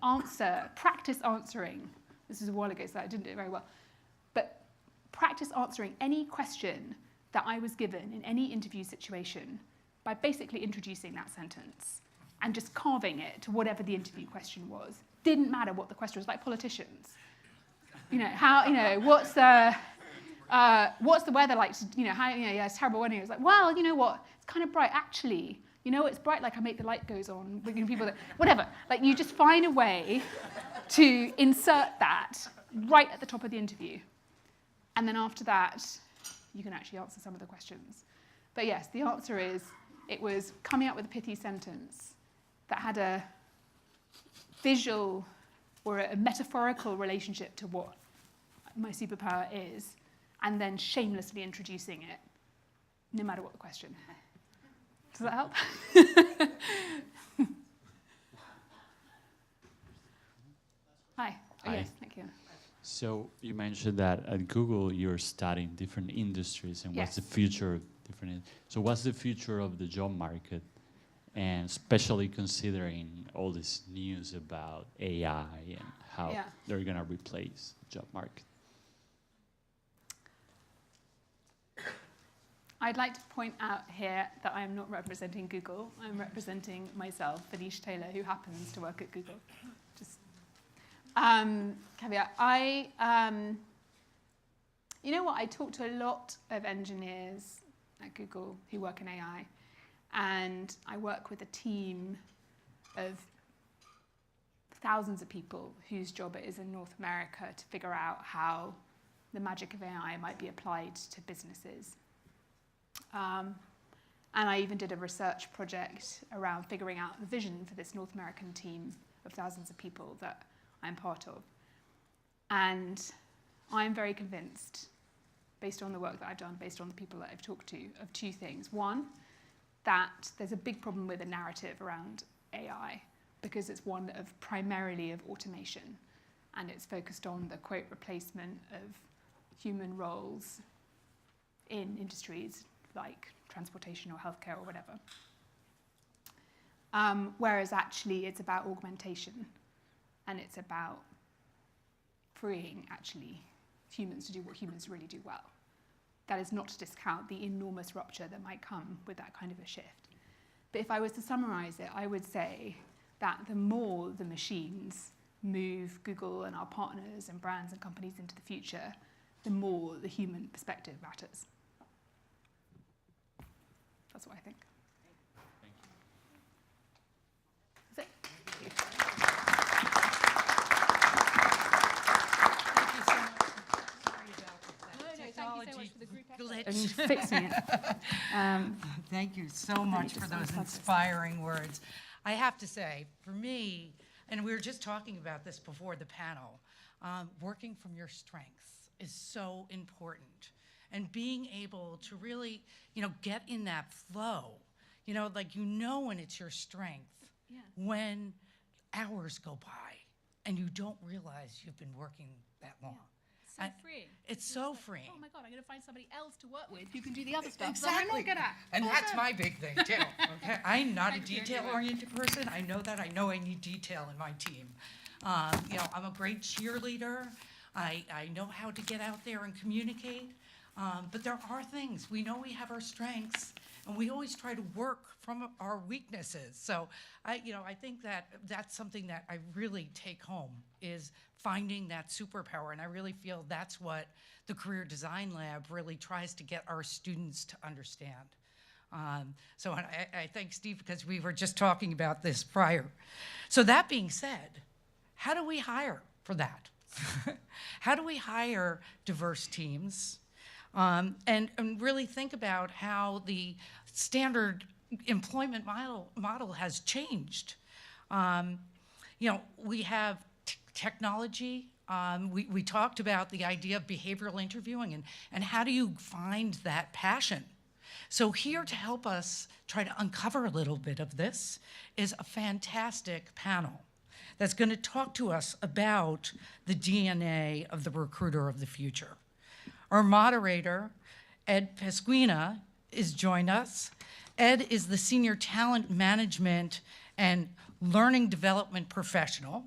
practice answering. This is a while ago, so I didn't do it very well. But practice answering any question that I was given in any interview situation by basically introducing that sentence and just carving it to whatever the interview question was. Didn't matter what the question was, like politicians. What's the weather like? It's terrible weather. It's like, well, you know what? It's kind of bright. Actually, it's bright like I make the light goes on. Whatever. Like, you just find a way to insert that right at the top of the interview. And then after that, you can actually answer some of the questions. But yes, the answer is, it was coming up with a pithy sentence that had a visual or a metaphorical relationship to what my superpower is, and then shamelessly introducing it, no matter what the question. Does that help? Hi. Oh, yes, thank you. So you mentioned that at Google you're studying different industries and what's the future of different. So what's the future of the job market, and especially considering all this news about AI and how they're going to replace the job market? I'd like to point out here that I am not representing Google. I'm representing myself, Venetia Taylor, who happens to work at Google. Just caveat. You know what? I talk to a lot of engineers at Google who work in AI, and I work with a team of thousands of people whose job it is in North America to figure out how the magic of AI might be applied to businesses. And I even did a research project around figuring out the vision for this North American team of thousands of people that I'm part of. And I'm very convinced, based on the work that I've done, based on the people that I've talked to, of 2 things. One, that there's a big problem with the narrative around AI, because it's one of primarily of automation, and it's focused on the, quote, replacement of human roles in industries like transportation or healthcare or whatever. Whereas actually it's about augmentation, and it's about freeing actually humans to do what humans really do well. That is not to discount the enormous rupture that might come with that kind of a shift. But if I was to summarize it, I would say that the more the machines move Google and our partners and brands and companies into the future, the more the human perspective matters. That's what I think. Thank you. That's it. and fixing it. Thank you so much for those inspiring words. I have to say, for me, and we were just talking about this before the panel, working from your strengths is so important. And being able to really, get in that flow, when it's your strength, when hours go by and you don't realize you've been working that long. So freeing. It's so freeing. Oh my God, I'm going to find somebody else to work with who can do the other stuff that I'm not good at. And that's my big thing too. Okay, I'm not a Thank you. detail-oriented person. I know that. I know I need detail in my team. I'm a great cheerleader. I know how to get out there and communicate. But there are things. We know we have our strengths, and we always try to work from our weaknesses. So I think that that's something that I really take home is finding that superpower. And I really feel that's what the Career Design Lab really tries to get our students to understand. So I thank Steve because we were just talking about this prior. So that being said, how do we hire for that? How do we hire diverse teams? And really think about how the standard employment model has changed. We have technology. We talked about the idea of behavioral interviewing and how do you find that passion? So here to help us try to uncover a little bit of this is a fantastic panel that's going to talk to us about the DNA of the recruiter of the future. Our moderator, Ed Pasquina, is joined us. Ed is the Senior Talent Management and Learning Development Professional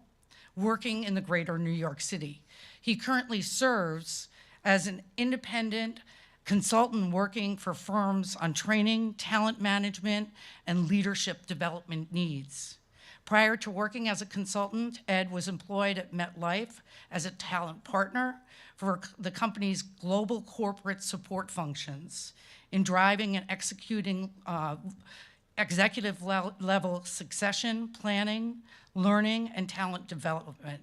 working in the greater New York City. He currently serves as an independent consultant working for firms on training, talent management, and leadership development needs. Prior to working as a consultant, Ed was employed at MetLife as a talent partner for the company's global corporate support functions in driving and executing executive level succession, planning, learning, and talent development.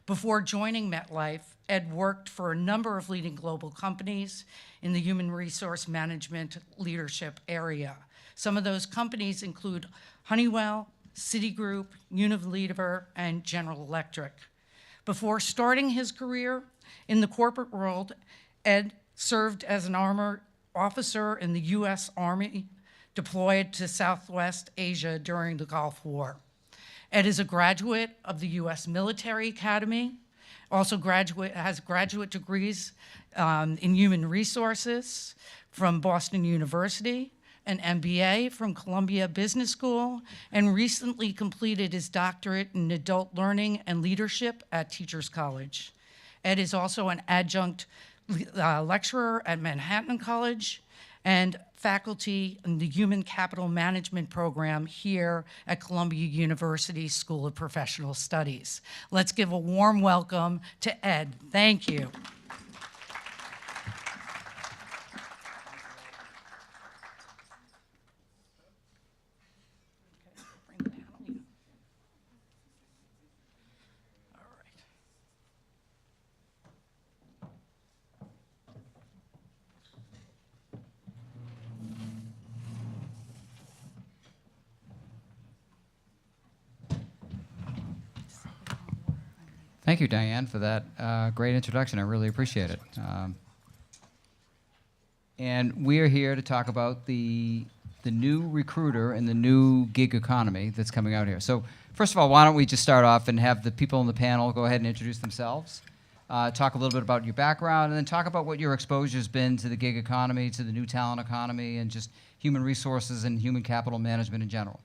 Before joining MetLife, Ed worked for a number of leading global companies in the human resource management leadership area. Some of those companies include Honeywell, Citigroup, Unilever, and General Electric. Before starting his career in the corporate world, Ed served as an armor officer in the U.S. Army deployed to Southwest Asia during the Gulf War. Ed is a graduate of the U.S. Military Academy, also has graduate degrees in human resources from Boston University, an MBA from Columbia Business School, and recently completed his doctorate in adult learning and leadership at Teachers College. Ed is also an adjunct lecturer at Manhattan College and faculty in the Human Capital Management program here at Columbia University School of Professional Studies. Let's give a warm welcome to Ed. Thank you. Thank you, Diane, for that great introduction. I really appreciate it. And we are here to talk about the new recruiter and the new gig economy that's coming out here. So first of all, why don't we just start off and have the people on the panel go ahead and introduce themselves, talk a little bit about your background, and then talk about what your exposure's been to the gig economy, to the new talent economy, and just human resources and human capital management in general.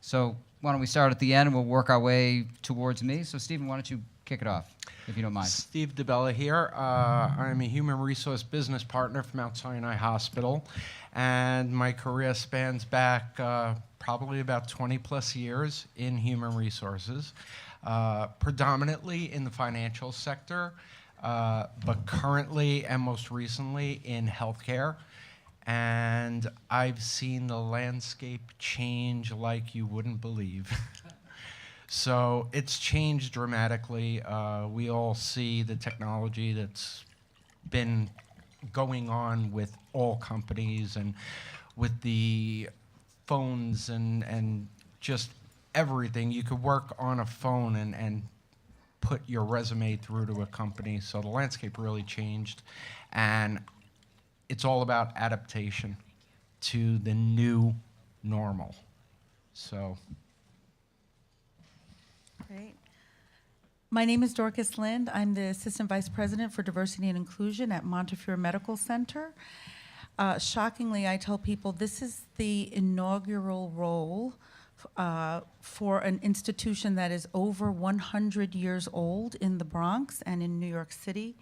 So why don't we start at the end, and we'll work our way towards me. So Stephen, why don't you kick it off, if you don't mind. Steve DeBella here. I'm a human resource business partner from Mount Sinai Hospital, and my career spans back probably about 20 plus years in human resources, predominantly in the financial sector, but currently and most recently in healthcare. And I've seen the landscape change like you wouldn't believe. So it's changed dramatically. We all see the technology that's been going on with all companies and with the phones and just everything. You could work on a phone and put your resume through to a company. So the landscape really changed. And it's all about adaptation to the new normal. So. Great. My name is Dorcas Lind. I'm the Assistant Vice President for Diversity and Inclusion at Montefiore Medical Center. Shockingly, I tell people this is the inaugural role for an institution that is over 100 years old in the Bronx and in New York City.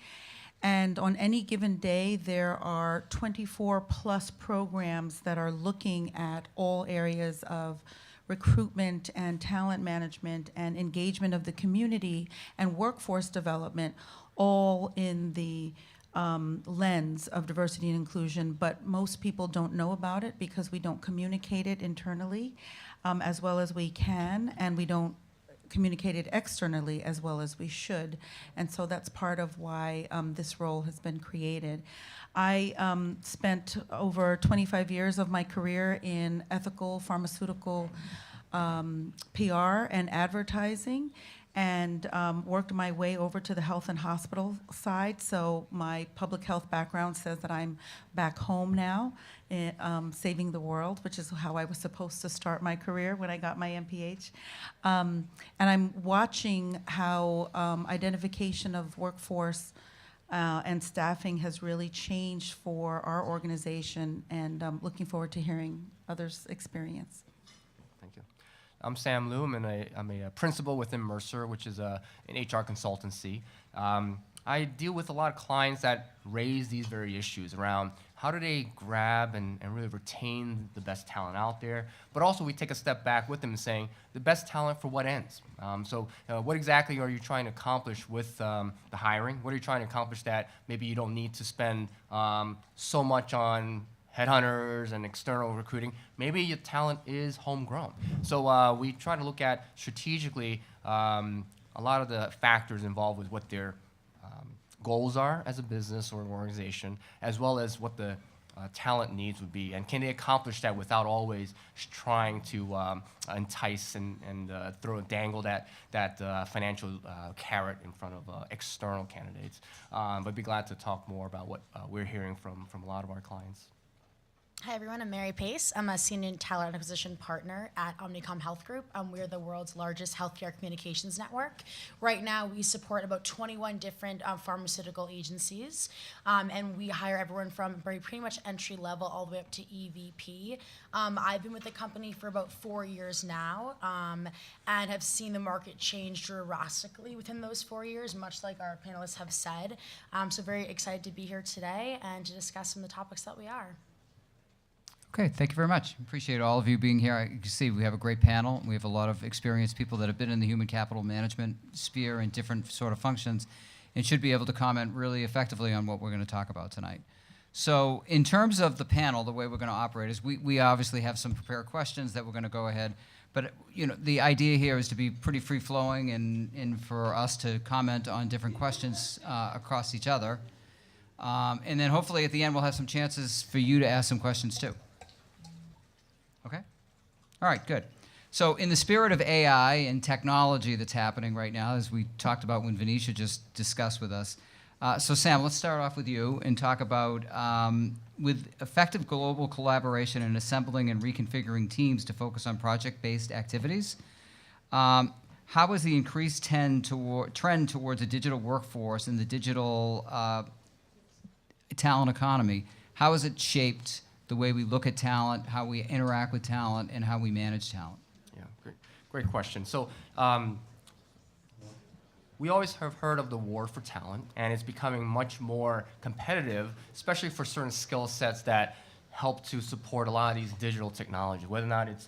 And on any given day, there are 24 plus programs that are looking at all areas of recruitment and talent management and engagement of the community and workforce development, all in the lens of diversity and inclusion. But most people don't know about it because we don't communicate it internally as well as we can, and we don't communicate it externally as well as we should. And so that's part of why this role has been created. I spent over 25 years of my career in ethical pharmaceutical PR and advertising, and worked my way over to the health and hospital side. So my public health background says that I'm back home now, saving the world, which is how I was supposed to start my career when I got my MPH. And I'm watching how identification of workforce and staffing has really changed for our organization, and I'm looking forward to hearing others' experience. Thank you. I'm Sam Liu. I'm a principal within Mercer, which is an HR consultancy. I deal with a lot of clients that raise these very issues around how do they grab and really retain the best talent out there, but also we take a step back with them and saying the best talent for what ends. So what exactly are you trying to accomplish with the hiring? What are you trying to accomplish that maybe you don't need to spend so much on headhunters and external recruiting? Maybe your talent is homegrown. So we try to look at strategically a lot of the factors involved with what their goals are as a business or an organization, as well as what the talent needs would be, and can they accomplish that without always trying to entice and dangle that financial carrot in front of external candidates. But be glad to talk more about what we're hearing from a lot of our clients. Hi everyone, I'm Mary Pace. I'm a senior talent acquisition partner at Omnicom Health Group. We're the world's largest healthcare communications network. Right now we support about 21 different pharmaceutical agencies, and we hire everyone from pretty much entry level all the way up to EVP. I've been with the company for about 4 years now, and have seen the market change drastically within those 4 years, much like our panelists have said. So very excited to be here today and to discuss some of the topics that we are. Okay, thank you very much. Appreciate all of you being here. You can see we have a great panel. We have a lot of experienced people that have been in the human capital management sphere in different sort of functions and should be able to comment really effectively on what we're going to talk about tonight. So in terms of the panel, the way we're going to operate is we obviously have some prepared questions that we're going to go ahead. But the idea here is to be pretty free-flowing and for us to comment on different questions across each other. And then hopefully at the end we'll have some chances for you to ask some questions too. Okay? All right, good. So in the spirit of AI and technology that's happening right now, as we talked about when Venetia just discussed with us, so Sam, let's start off with you and talk about with effective global collaboration and assembling and reconfiguring teams to focus on project-based activities, how has the increased trend towards a digital workforce and the digital talent economy, how has it shaped the way we look at talent, how we interact with talent, and how we manage talent? Yeah, great question. So we always have heard of the war for talent, and it's becoming much more competitive, especially for certain skill sets that help to support a lot of these digital technologies, whether or not it's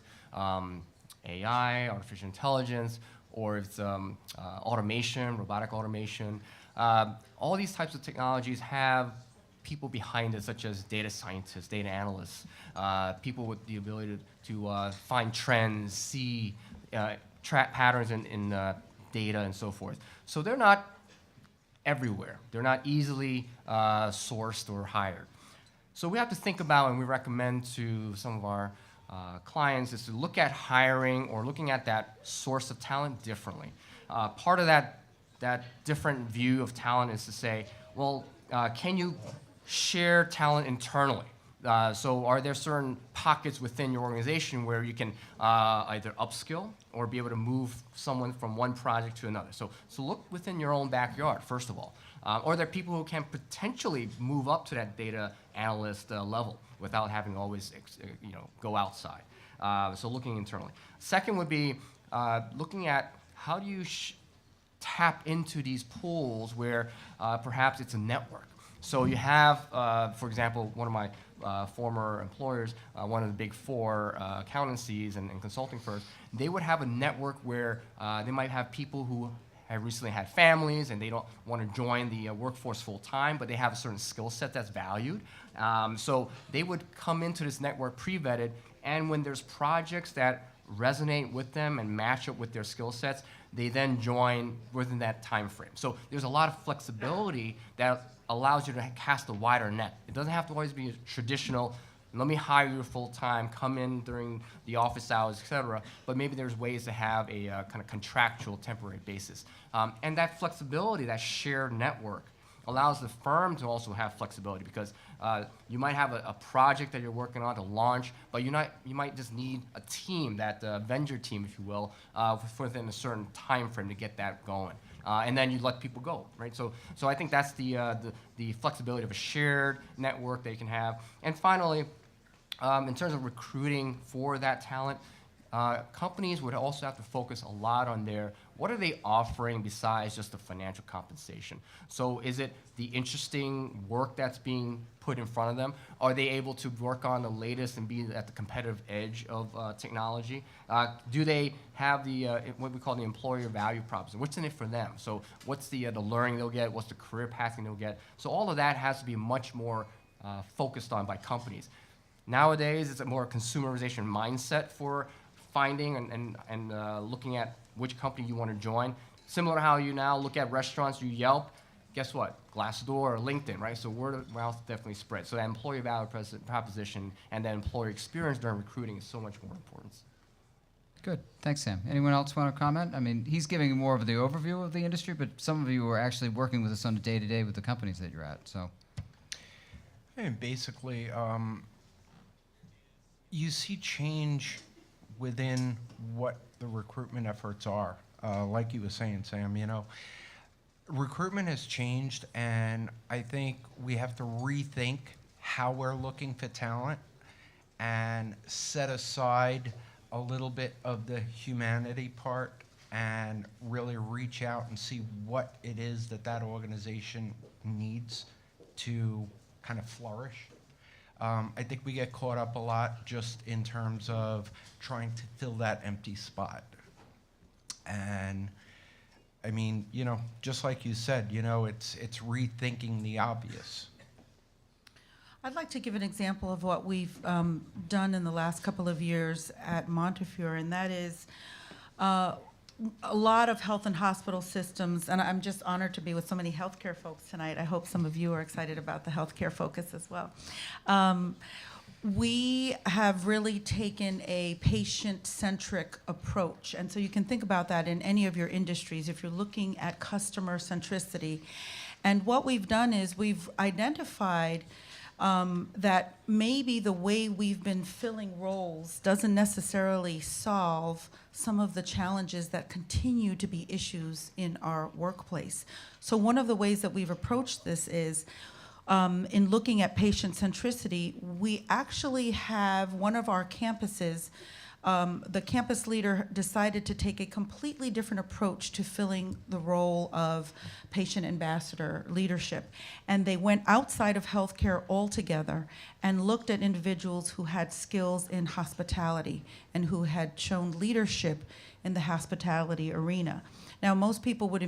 AI, artificial intelligence, or it's automation, robotic automation. All these types of technologies have people behind it, such as data scientists, data analysts, people with the ability to find trends, see, track patterns in data and so forth. So they're not everywhere. They're not easily sourced or hired. So we have to think about, and we recommend to some of our clients, is to look at hiring or looking at that source of talent differently. Part of that different view of talent is to say, well, can you share talent internally? So are there certain pockets within your organization where you can either upskill or be able to move someone from one project to another? So look within your own backyard, first of all. Or there are people who can potentially move up to that data analyst level without having to always go outside. So looking internally. Second would be looking at how do you tap into these pools where perhaps it's a network. So you have, for example, one of my former employers, one of the big four accountancies and consulting firms, they would have a network where they might have people who have recently had families and they don't want to join the workforce full time, but they have a certain skill set that's valued. So they would come into this network pre-vetted, and when there's projects that resonate with them and match up with their skill sets, they then join within that time frame. So there's a lot of flexibility that allows you to cast a wider net. It doesn't have to always be a traditional, let me hire you full-time, come in during the office hours, et cetera, but maybe there's ways to have a kind of contractual temporary basis. And that flexibility, that shared network, allows the firm to also have flexibility, because you might have a project that you're working on to launch, but you might just need a team, that vendor team, if you will, within a certain time frame to get that going. And then you let people go, right? So I think that's the flexibility of a shared network that you can have. And finally, in terms of recruiting for that talent, companies would also have to focus a lot on what are they offering besides just the financial compensation? So is it the interesting work that's being put in front of them? Are they able to work on the latest and be at the competitive edge of technology? Do they have what we call the employer value proposition? What's in it for them? So what's the learning they'll get? What's the career pathing they'll get? So all of that has to be much more focused on by companies. Nowadays, it's a more consumerization mindset for finding and looking at which company you want to join. Similar to how you now look at restaurants, you Yelp, guess what? Glassdoor or LinkedIn, right? So word of mouth definitely spreads. So that employee value proposition and that employer experience during recruiting is so much more important. Good. Thanks, Sam. Anyone else want to comment? I mean, he's giving more of the overview of the industry, but some of you are actually working with us on a day-to-day with the companies that you're at, so. And basically, you see change within what the recruitment efforts are. Like you were saying, Sam, recruitment has changed, and I think we have to rethink how we're looking for talent and set aside a little bit of the humanity part and really reach out and see what it is that organization needs to kind of flourish. I think we get caught up a lot just in terms of trying to fill that empty spot. And I mean, just like you said, it's rethinking the obvious. I'd like to give an example of what we've done in the last couple of years at Montefiore, and that is a lot of health and hospital systems, and I'm just honored to be with so many healthcare folks tonight. I hope some of you are excited about the healthcare focus as well. We have really taken a patient-centric approach, and so you can think about that in any of your industries if you're looking at customer centricity. And what we've done is we've identified that maybe the way we've been filling roles doesn't necessarily solve some of the challenges that continue to be issues in our workplace. So one of the ways that we've approached this is in looking at patient centricity, we actually have one of our campuses, the campus leader decided to take a completely different approach to filling the role of patient ambassador leadership. And they went outside of healthcare altogether and looked at individuals who had skills in hospitality and who had shown leadership in the hospitality arena. Now, most people would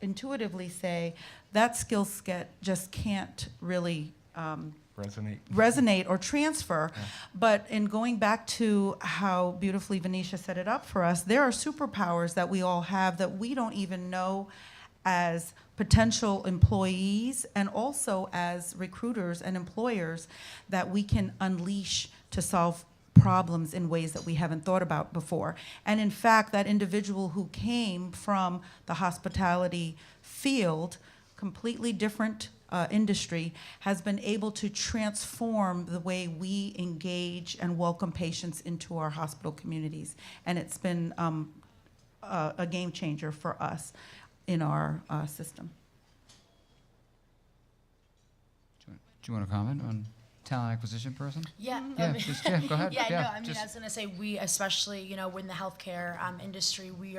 intuitively say that skill set just can't really resonate or transfer. Yeah. But in going back to how beautifully Venetia set it up for us, there are superpowers that we all have that we don't even know as potential employees and also as recruiters and employers that we can unleash to solve problems in ways that we haven't thought about before. And in fact, that individual who came from the hospitality field, completely different industry, has been able to transform the way we engage and welcome patients into our hospital communities. And it's been a game changer for us in our system. Do you want to comment on talent acquisition person? Yeah. Yeah, yeah, go ahead. Yeah, Yeah, no, I mean, just- I was gonna say, we especially, you know, in the healthcare industry, we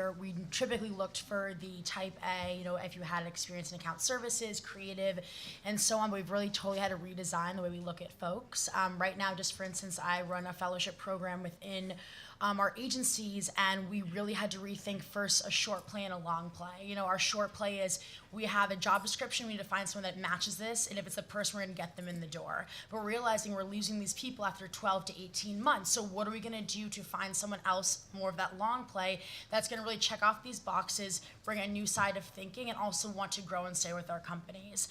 typically looked for the type A, you know, if you had experience in account services, creative, and so on, but we've really totally had to redesign the way we look at folks. Right now, just for instance, I run a fellowship program within our agencies, and we really had to rethink first a short play and a long play. You know, our short play is we have a job description, we need to find someone that matches this, and if it's the person, we're gonna get them in the door. But we're realizing we're losing these people after 12 to 18 months, so what are we gonna do to find someone else, more of that long play, that's gonna really check off these boxes, bring a new side of thinking, and also want to grow and stay with our companies.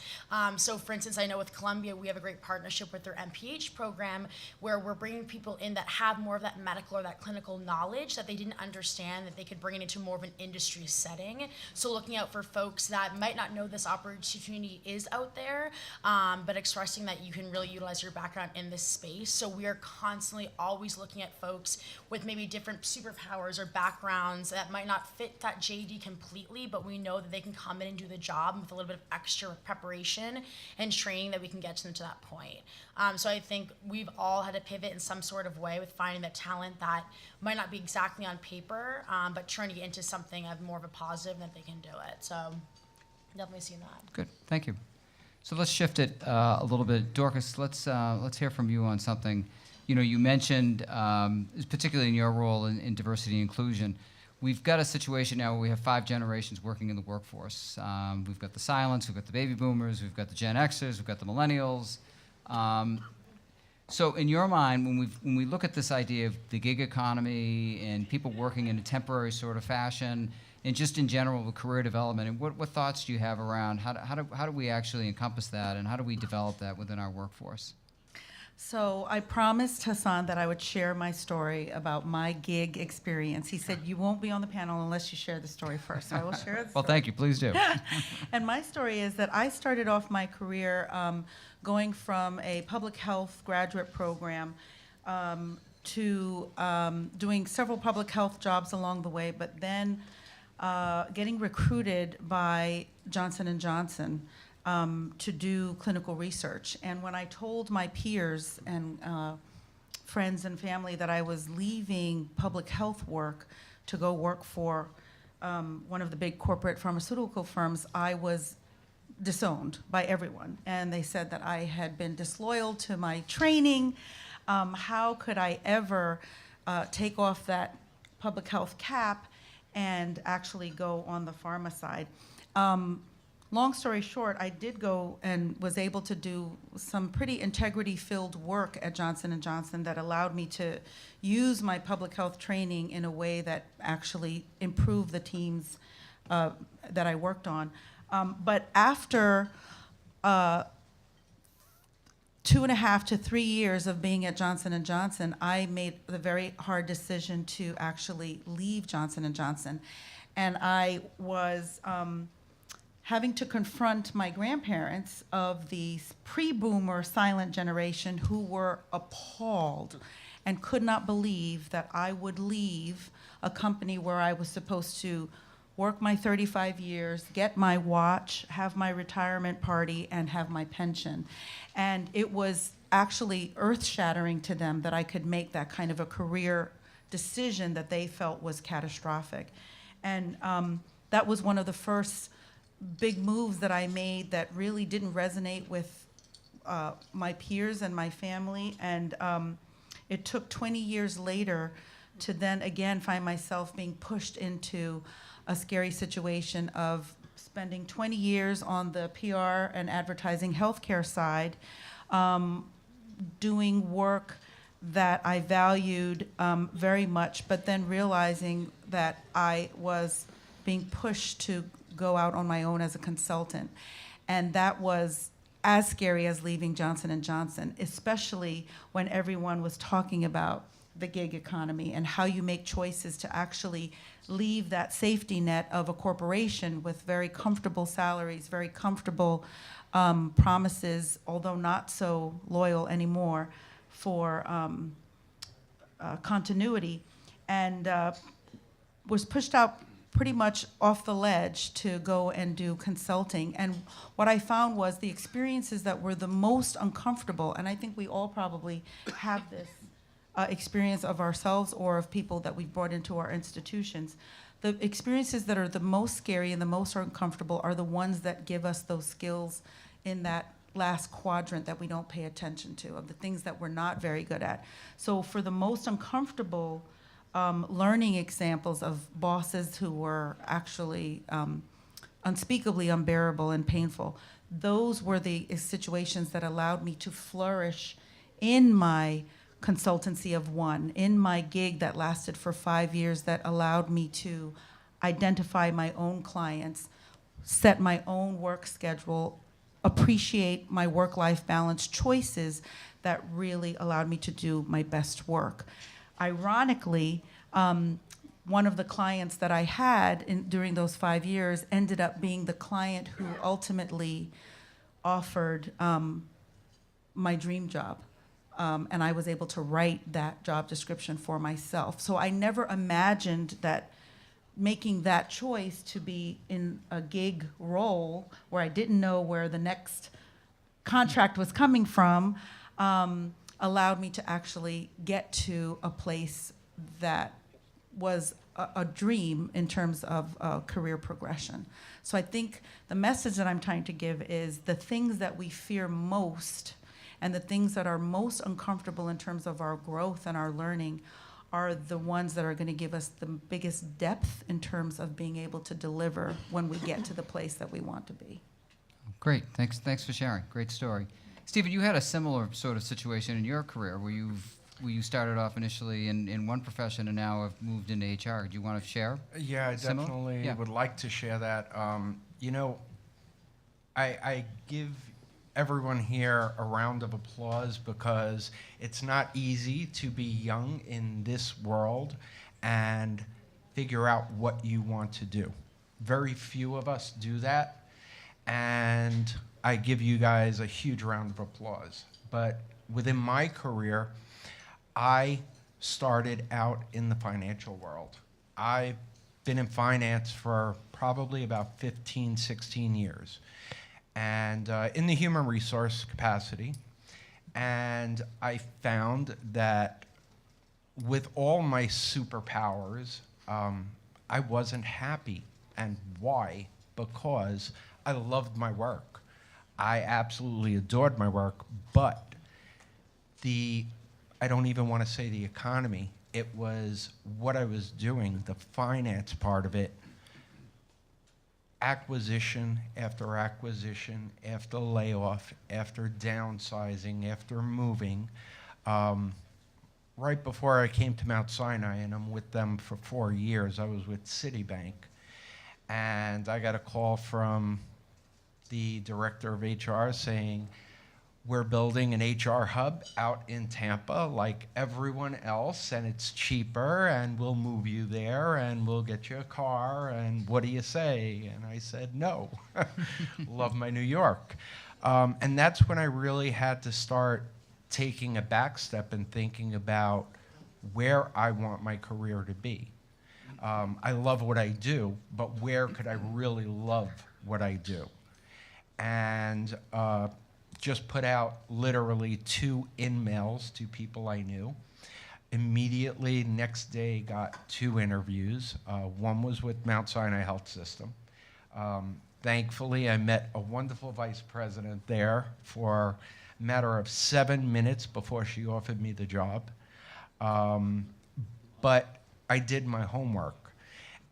So for instance, I know with Columbia, we have a great partnership with their MPH program, where we're bringing people in that have more of that medical or that clinical knowledge that they didn't understand, that they could bring it into more of an industry setting. So looking out for folks that might not know this opportunity is out there, but expressing that you can really utilize your background in this space. So we are constantly always looking at folks with maybe different superpowers or backgrounds that might not fit that JD completely, but we know that they can come in and do the job with a little bit of extra preparation and training that we can get them to that point. So I think we've all had to pivot in some sort of way with finding that talent that might not be exactly on paper, but turning it into something of more of a positive that they can do it. So definitely seen that. Good, thank you. So let's shift it a little bit. Dorcas, let's hear from you on something. You know, you mentioned, particularly in your role in diversity and inclusion, we've got a situation now where we have 5 generations working in the workforce. We've got the silents, we've got the baby boomers, we've got the Gen Xers, we've got the millennials. So in your mind, when we look at this idea of the gig economy and people working in a temporary sort of fashion, and just in general with career development, and what thoughts do you have around how do we actually encompass that, and how do we develop that within our workforce? So I promised Hassan that I would share my story about my gig experience. He said, you won't be on the panel unless you share the story first. So I will share the story. Well, thank you. Please do. And my story is that I started off my career going from a public health graduate program to doing several public health jobs along the way, but then getting recruited by Johnson & Johnson to do clinical research. And when I told my peers and friends and family that I was leaving public health work to go work for one of the big corporate pharmaceutical firms, I was disowned by everyone. And they said that I had been disloyal to my training. How could I ever take off that public health cap and actually go on the pharma side? Long story short, I did go and was able to do some pretty integrity-filled work at Johnson & Johnson that allowed me to use my public health training in a way that actually improved the teams that I worked on. But after 2.5 to 3 years of being at Johnson & Johnson, I made the very hard decision to actually leave Johnson & Johnson. And I was having to confront my grandparents of the pre-boomer silent generation who were appalled and could not believe that I would leave a company where I was supposed to work my 35 years, get my watch, have my retirement party, and have my pension. And it was actually earth-shattering to them that I could make that kind of a career decision that they felt was catastrophic. And that was one of the first big moves that I made that really didn't resonate with my peers and my family. And it took 20 years later to then again find myself being pushed into a scary situation of spending 20 years on the PR and advertising healthcare side, doing work that I valued very much, but then realizing that I was being pushed to go out on my own as a consultant. And that was as scary as leaving Johnson & Johnson, especially when everyone was talking about the gig economy and how you make choices to actually leave that safety net of a corporation with very comfortable salaries, very comfortable promises, although not so loyal anymore, for continuity, and was pushed out pretty much off the ledge to go and do consulting. And what I found was the experiences that were the most uncomfortable, and I think we all probably have this experience of ourselves or of people that we've brought into our institutions. The experiences that are the most scary and the most uncomfortable are the ones that give us those skills in that last quadrant that we don't pay attention to, of the things that we're not very good at. So for the most uncomfortable learning examples of bosses who were actually unspeakably unbearable and painful, those were the situations that allowed me to flourish in my consultancy of one, in my gig that lasted for 5 years, that allowed me to identify my own clients, set my own work schedule, appreciate my work-life balance choices that really allowed me to do my best work. Ironically, one of the clients that I had during those 5 years ended up being the client who ultimately offered my dream job. And I was able to write that job description for myself. So I never imagined that making that choice to be in a gig role where I didn't know where the next contract was coming from allowed me to actually get to a place that was a dream in terms of career progression. So I think the message that I'm trying to give is the things that we fear most and the things that are most uncomfortable in terms of our growth and our learning are the ones that are going to give us the biggest depth in terms of being able to deliver when we get to the place that we want to be. Great, thanks for sharing. Great story. Stephen, you had a similar sort of situation in your career where you started off initially in one profession and now have moved into HR. Do you want to share? Yeah, I Similar? definitely Yeah. would like to share that. You know, I give everyone here a round of applause because it's not easy to be young in this world and figure out what you want to do. Very few of us do that, and I give you guys a huge round of applause. But within my career, I started out in the financial world. I've been in finance for probably about 15, 16 years. And in the human resource capacity. And I found that with all my superpowers, I wasn't happy. And why? Because I loved my work. I absolutely adored my work, but I don't even want to say the economy, it was what I was doing, the finance part of it, acquisition after acquisition, after layoff, after downsizing, after moving. Right before I came to Mount Sinai, and I'm with them for 4 years, I was with Citibank, and I got a call from the director of HR saying, we're building an HR hub out in Tampa like everyone else, and it's cheaper, and we'll move you there, and we'll get you a car, and what do you say? And I said, no. Love my New York. And that's when I really had to start taking a back step and thinking about where I want my career to be. I love what I do, but where could I really love what I do? And just put out literally 2 in-mails to people I knew. Immediately, next day, got 2 interviews. One was with Mount Sinai Health System. Thankfully, I met a wonderful vice president there for a matter of 7 minutes before she offered me the job. But I did my homework,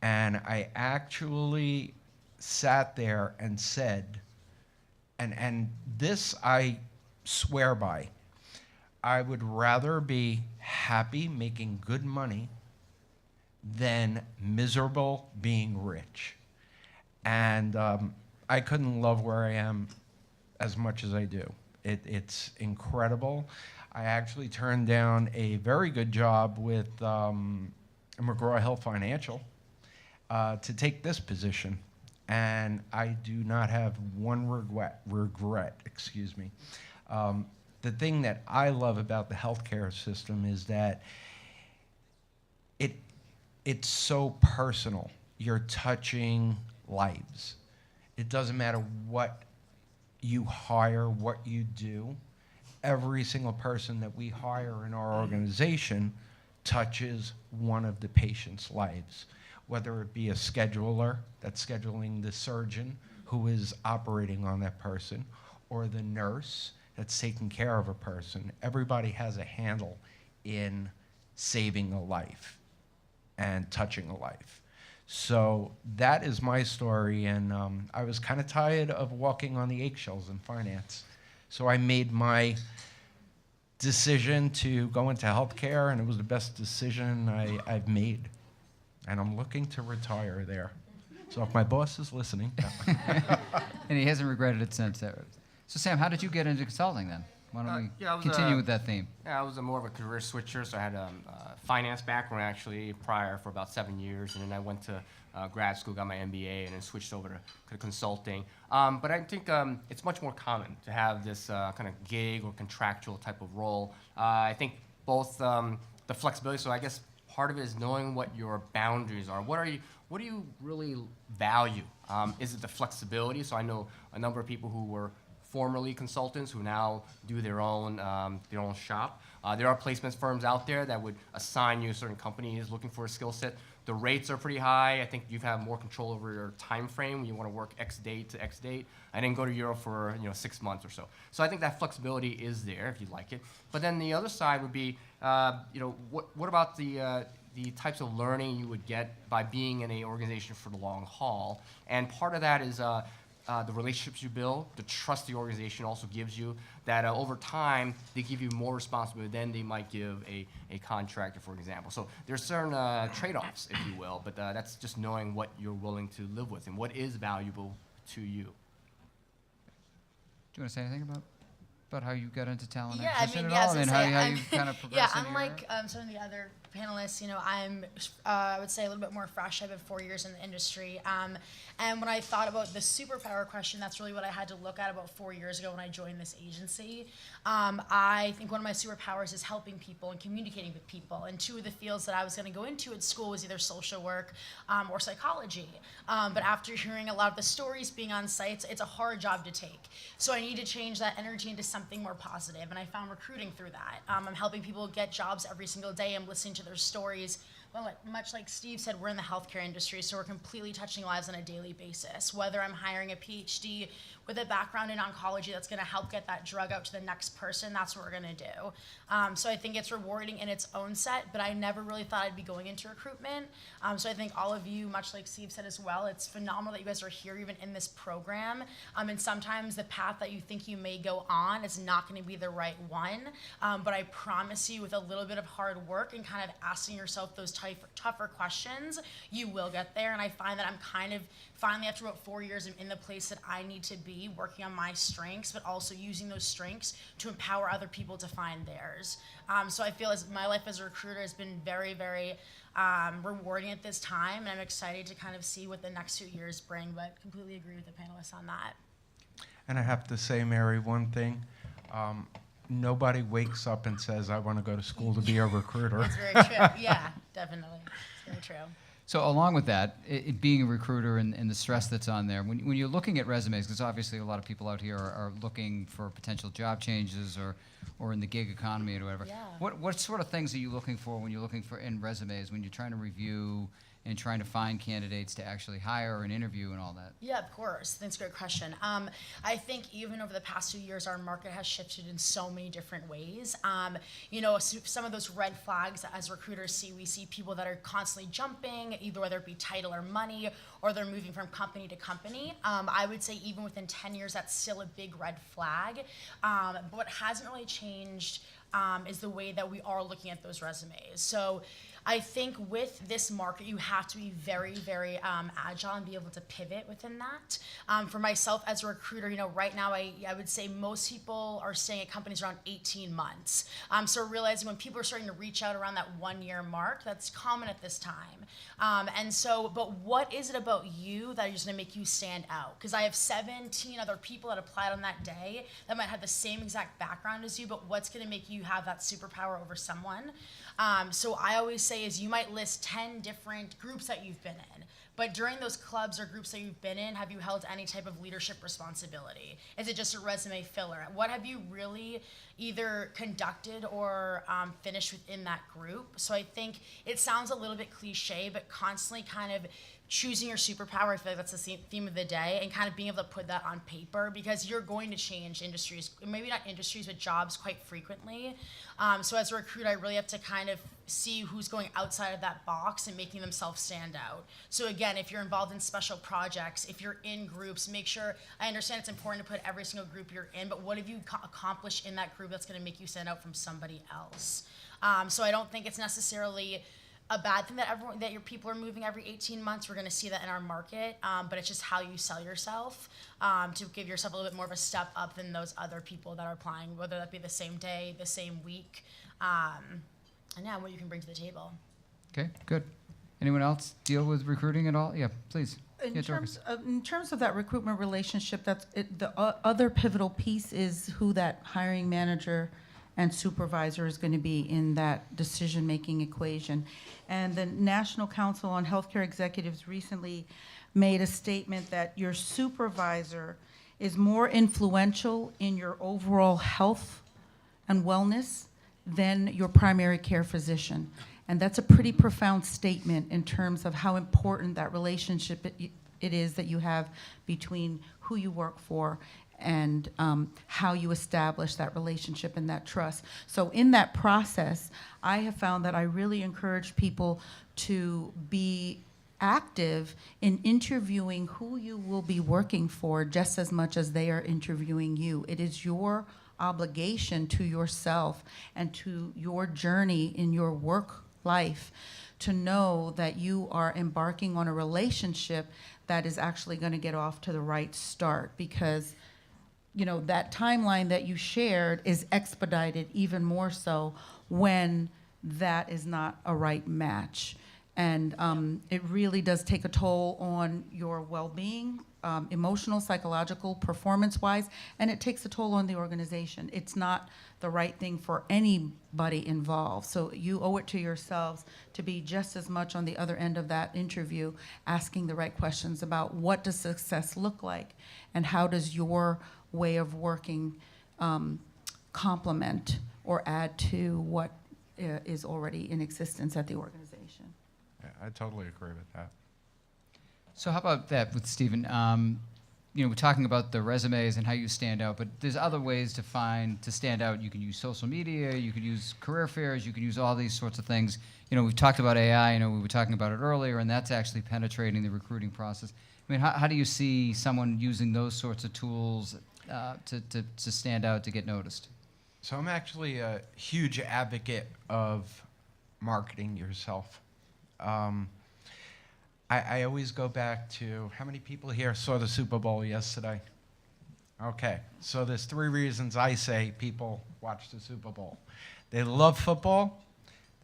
and I actually sat there and said, and this I swear by, I would rather be happy making good money than miserable being rich. And I couldn't love where I am as much as I do. It's incredible. I actually turned down a very good job with McGraw-Hill Financial to take this position, and I do not have one regret. Excuse me. The thing that I love about the healthcare system is that it's so personal. You're touching lives. It doesn't matter what you hire, what you do. Every single person that we hire in our organization touches one of the patient's lives, whether it be a scheduler that's scheduling the surgeon who is operating on that person, or the nurse that's taking care of a person. Everybody has a handle in saving a life and touching a life. So that is my story, and I was kind of tired of walking on the eggshells in finance. So I made my decision to go into healthcare, and it was the best decision I've made. And I'm looking to retire there. So if my boss is listening. And he hasn't regretted it since. So Sam, how did you get into consulting then? Why don't we continue with that theme? Yeah, I was more of a career switcher, so I had a finance background actually prior for about 7 years, and then I went to grad school, got my MBA, and then switched over to consulting. But I think it's much more common to have this kind of gig or contractual type of role. I think both the flexibility, so I guess part of it is knowing what your boundaries are. What do you really value? Is it the flexibility? So I know a number of people who were formerly consultants who now do their own shop. There are placements firms out there that would assign you certain companies looking for a skill set. The rates are pretty high. I think you have more control over your time frame when you want to work X date to X date. I didn't go to Europe for 6 months or so. So I think that flexibility is there if you like it. But then the other side would be, what about the types of learning you would get by being in an organization for the long haul? And part of that is the relationships you build, the trust the organization also gives you, that over time, they give you more responsibility than they might give a contractor, for example. So there's certain trade-offs, if you will, but that's just knowing what you're willing to live with and what is valuable to you. Do you want to say anything about how you got into talent Yeah, acquisition I mean, at all? yes, I mean, how you kind of progressed yeah, in your unlike some of the other panelists, I'm, I would say a little bit more fresh. I've been 4 years in the industry. And when I thought about the superpower question, that's really what I had to look at about 4 years ago when I joined this agency. I think one of my superpowers is helping people and communicating with people. And two of the fields that I was going to go into at school was either social work or psychology. But after hearing a lot of the stories, being on sites, it's a hard job to take. So I need to change that energy into something more positive. And I found recruiting through that. I'm helping people get jobs every single day. I'm listening to their stories. Well, much like Steve said, we're in the healthcare industry, so we're completely touching lives on a daily basis. Whether I'm hiring a PhD with a background in oncology that's going to help get that drug out to the next person, that's what we're going to do. So I think it's rewarding in its own set, but I never really thought I'd be going into recruitment. So I think all of you, much like Steve said as well, it's phenomenal that you guys are here even in this program. And sometimes the path that you think you may go on is not going to be the right one. But I promise you, with a little bit of hard work and kind of asking yourself those tougher questions, you will get there. And I find that I'm kind of finally, after about 4 years, I'm in the place that I need to be, working on my strengths, but also using those strengths to empower other people to find theirs. So I feel as my life as a recruiter has been very, very rewarding at this time, and I'm excited to kind of see what the next 2 years bring, but completely agree with the panelists on that. And I have to say, Mary, one thing. Nobody wakes up and says, I want to go to school to be a recruiter. That's very true. Yeah, definitely. It's very true. So along with that, it being a recruiter and the stress that's on there, when you're looking at resumes, because obviously a lot of people out here are looking for potential job changes or in the gig economy or whatever. Yeah. What sort of things are you looking for when you're looking for in resumes, when you're trying to review and trying to find candidates to actually hire and interview and all that? Yeah, of course. That's a great question. I think even over the past 2 years, our market has shifted in so many different ways. Some of those red flags as recruiters see, we see people that are constantly jumping, either whether it be title or money, or they're moving from company to company. I would say even within 10 years, that's still a big red flag. But what hasn't really changed is the way that we are looking at those resumes. So I think with this market, you have to be very, very agile and be able to pivot within that. For myself as a recruiter, right now I would say most people are staying at companies around 18 months. So realizing when people are starting to reach out around that 1 year mark, that's common at this time. But what is it about you that is going to make you stand out? Because I have 17 other people that applied on that day that might have the same exact background as you, but what's going to make you have that superpower over someone? So I always say is you might list 10 different groups that you've been in, but during those clubs or groups that you've been in, have you held any type of leadership responsibility? Is it just a resume filler? What have you really either conducted or finished within that group? So I think it sounds a little bit cliche, but constantly kind of choosing your superpower, I feel like that's the theme of the day, and kind of being able to put that on paper, because you're going to change industries, maybe not industries, but jobs quite frequently. So as a recruiter, I really have to kind of see who's going outside of that box and making themselves stand out. So again, if you're involved in special projects, if you're in groups, make sure, I understand it's important to put every single group you're in, but what have you accomplished in that group that's going to make you stand out from somebody else? So I don't think it's necessarily a bad thing that your people are moving every 18 months. We're going to see that in our market, but it's just how you sell yourself to give yourself a little bit more of a step up than those other people that are applying, whether that be the same day, the same week, and what you can bring to the table. Okay, good. Anyone else deal with recruiting at all? Yeah, please. In terms of that recruitment relationship, the other pivotal piece is who that hiring manager and supervisor is going to be in that decision-making equation. And the National Council on Healthcare Executives recently made a statement that your supervisor is more influential in your overall health and wellness than your primary care physician. And that's a pretty profound statement in terms of how important that relationship it is that you have between who you work for and how you establish that relationship and that trust. So in that process, I have found that I really encourage people to be active in interviewing who you will be working for just as much as they are interviewing you. It is your obligation to yourself and to your journey in your work life to know that you are embarking on a relationship that is actually going to get off to the right start, because that timeline that you shared is expedited even more so when that is not a right match. And it really does take a toll on your well-being, emotional, psychological, performance-wise, and it takes a toll on the organization. It's not the right thing for anybody involved. So you owe it to yourselves to be just as much on the other end of that interview, asking the right questions about what does success look like and how does your way of working complement or add to what is already in existence at the organization. Yeah, I totally agree with that. So how about that with Stephen? We're talking about the resumes and how you stand out, but there's other ways to stand out. You can use social media, you can use career fairs, you can use all these sorts of things. We've talked about AI, we were talking about it earlier, and that's actually penetrating the recruiting process. I mean, how do you see someone using those sorts of tools to stand out, to get noticed? So I'm actually a huge advocate of marketing yourself. I always go back to, how many people here saw the Super Bowl yesterday? Okay, so there's 3 reasons I say people watch the Super Bowl. They love football,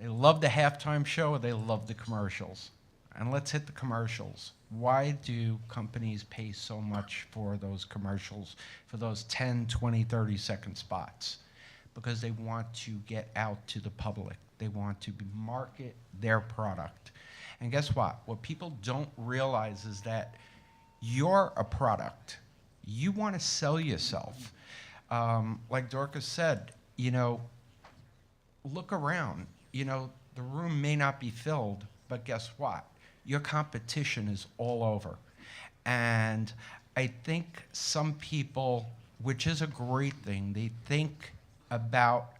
they love the halftime show, or they love the commercials. And let's hit the commercials. Why do companies pay so much for those commercials, for those 10, 20, 30-second spots? Because they want to get out to the public. They want to market their product. And guess what? What people don't realize is that you're a product. You want to sell yourself. Like Dorcas said, look around. The room may not be filled, but guess what? Your competition is all over. And I think some people, which is a great thing, they think about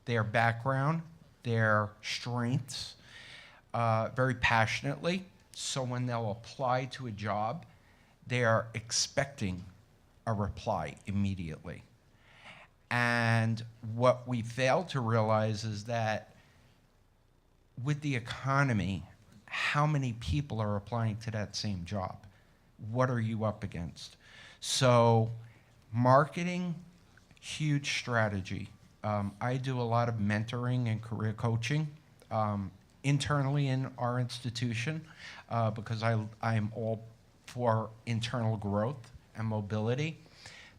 their background, their strengths, very passionately. So when they'll apply to a job, they are expecting a reply immediately. And what we fail to realize is that with the economy, how many people are applying to that same job? What are you up against? So marketing, huge strategy. I do a lot of mentoring and career coaching internally in our institution because I'm all for internal growth and mobility.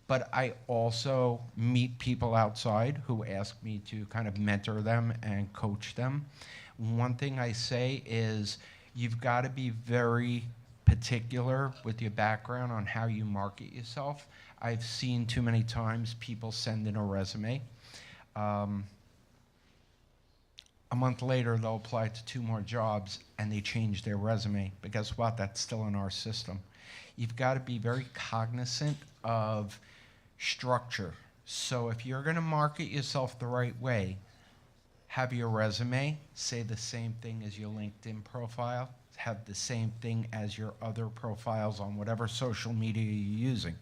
But I also meet people outside who ask me to kind of mentor them and coach them. One thing I say is you've got to be very particular with your background on how you market yourself. I've seen too many times people send in a resume. A month later, they'll apply to 2 more jobs and they change their resume. But guess what? That's still in our system. You've got to be very cognizant of structure. So if you're going to market yourself the right way, have your resume say the same thing as your LinkedIn profile, have the same thing as your other profiles on whatever social media you're using.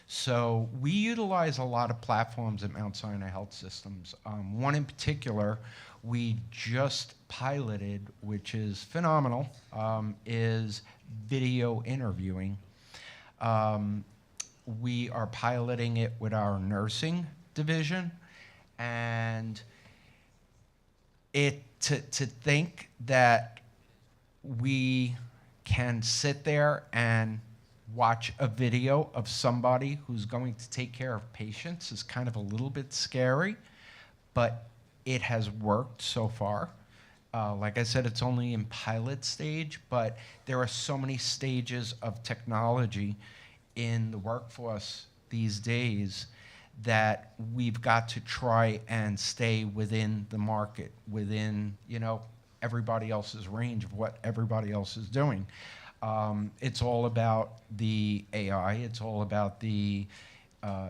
So we utilize a lot of platforms at Mount Sinai Health Systems. One in particular we just piloted, which is phenomenal, is video interviewing. We are piloting it with our nursing division, and to think that we can sit there and watch a video of somebody who's going to take care of patients is kind of a little bit scary, but it has worked so far. Like I said, it's only in pilot stage, but there are so many stages of technology in the workforce these days that we've got to try and stay within the market, within, everybody else's range of what everybody else is doing. It's all about the AI, it's all about the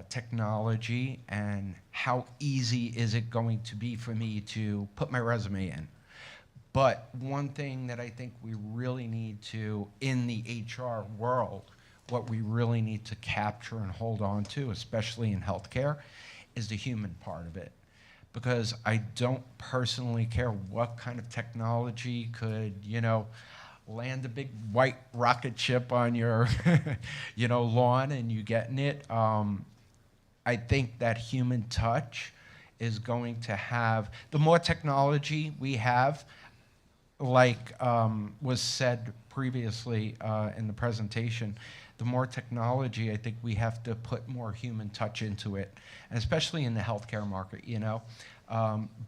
technology, and how easy is it going to be for me to put my resume in. But one thing that I think we really need to, in the HR world, what we really need to capture and hold on to, especially in healthcare, is the human part of it. Because I don't personally care what kind of technology could, land a big white rocket ship on your, lawn and you getting it. I think that human touch is going to have, the more technology we have, like was said previously in the presentation, the more technology, I think we have to put more human touch into it, and especially in the healthcare market,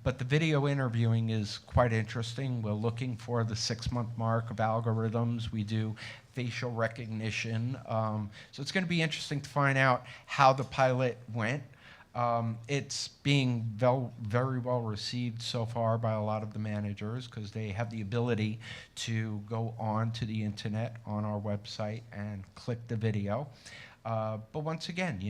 But the video interviewing is quite interesting. We're looking for the 6-month mark of algorithms. We do facial recognition. So it's going to be interesting to find out how the pilot went. It's being very well received so far by a lot of the managers because they have the ability to go on to the internet on our website and click the video. But once again,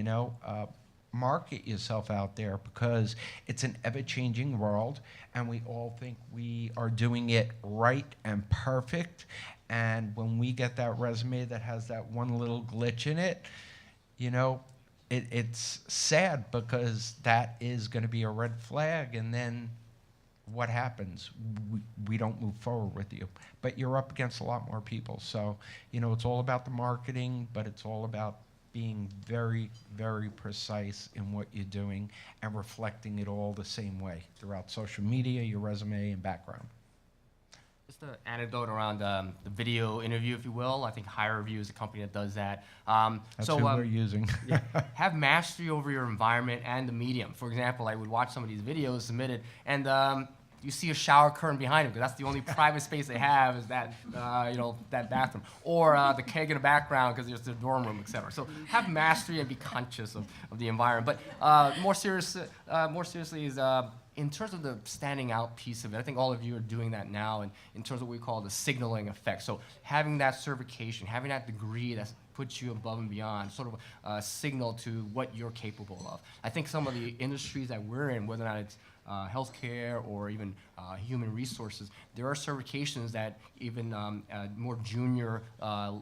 market yourself out there because it's an ever-changing world and we all think we are doing it right and perfect. And when we get that resume that has that one little glitch in it, it's sad because that is going to be a red flag, and then what happens? We don't move forward with you. But you're up against a lot more people. So, it's all about the marketing, but it's all about being very, very precise in what you're doing and reflecting it all the same way throughout social media, your resume, and background. Just an anecdote around the video interview, if you will. I think HireView is a company that does that. That's who we're using. Yeah, have mastery over your environment and the medium. For example, I would watch some of these videos submitted, and you see a shower curtain behind them because that's the only private space they have is that that bathroom, or the keg in the background because there's the dorm room, etc. So have mastery and be conscious of the environment. But more seriously is. In terms of the standing out piece of it, I think all of you are doing that now in terms of what we call the signaling effect. So having that certification, having that degree that puts you above and beyond, sort of a signal to what you're capable of. I think some of the industries that we're in, whether or not it's healthcare or even human resources, there are certifications that even more junior,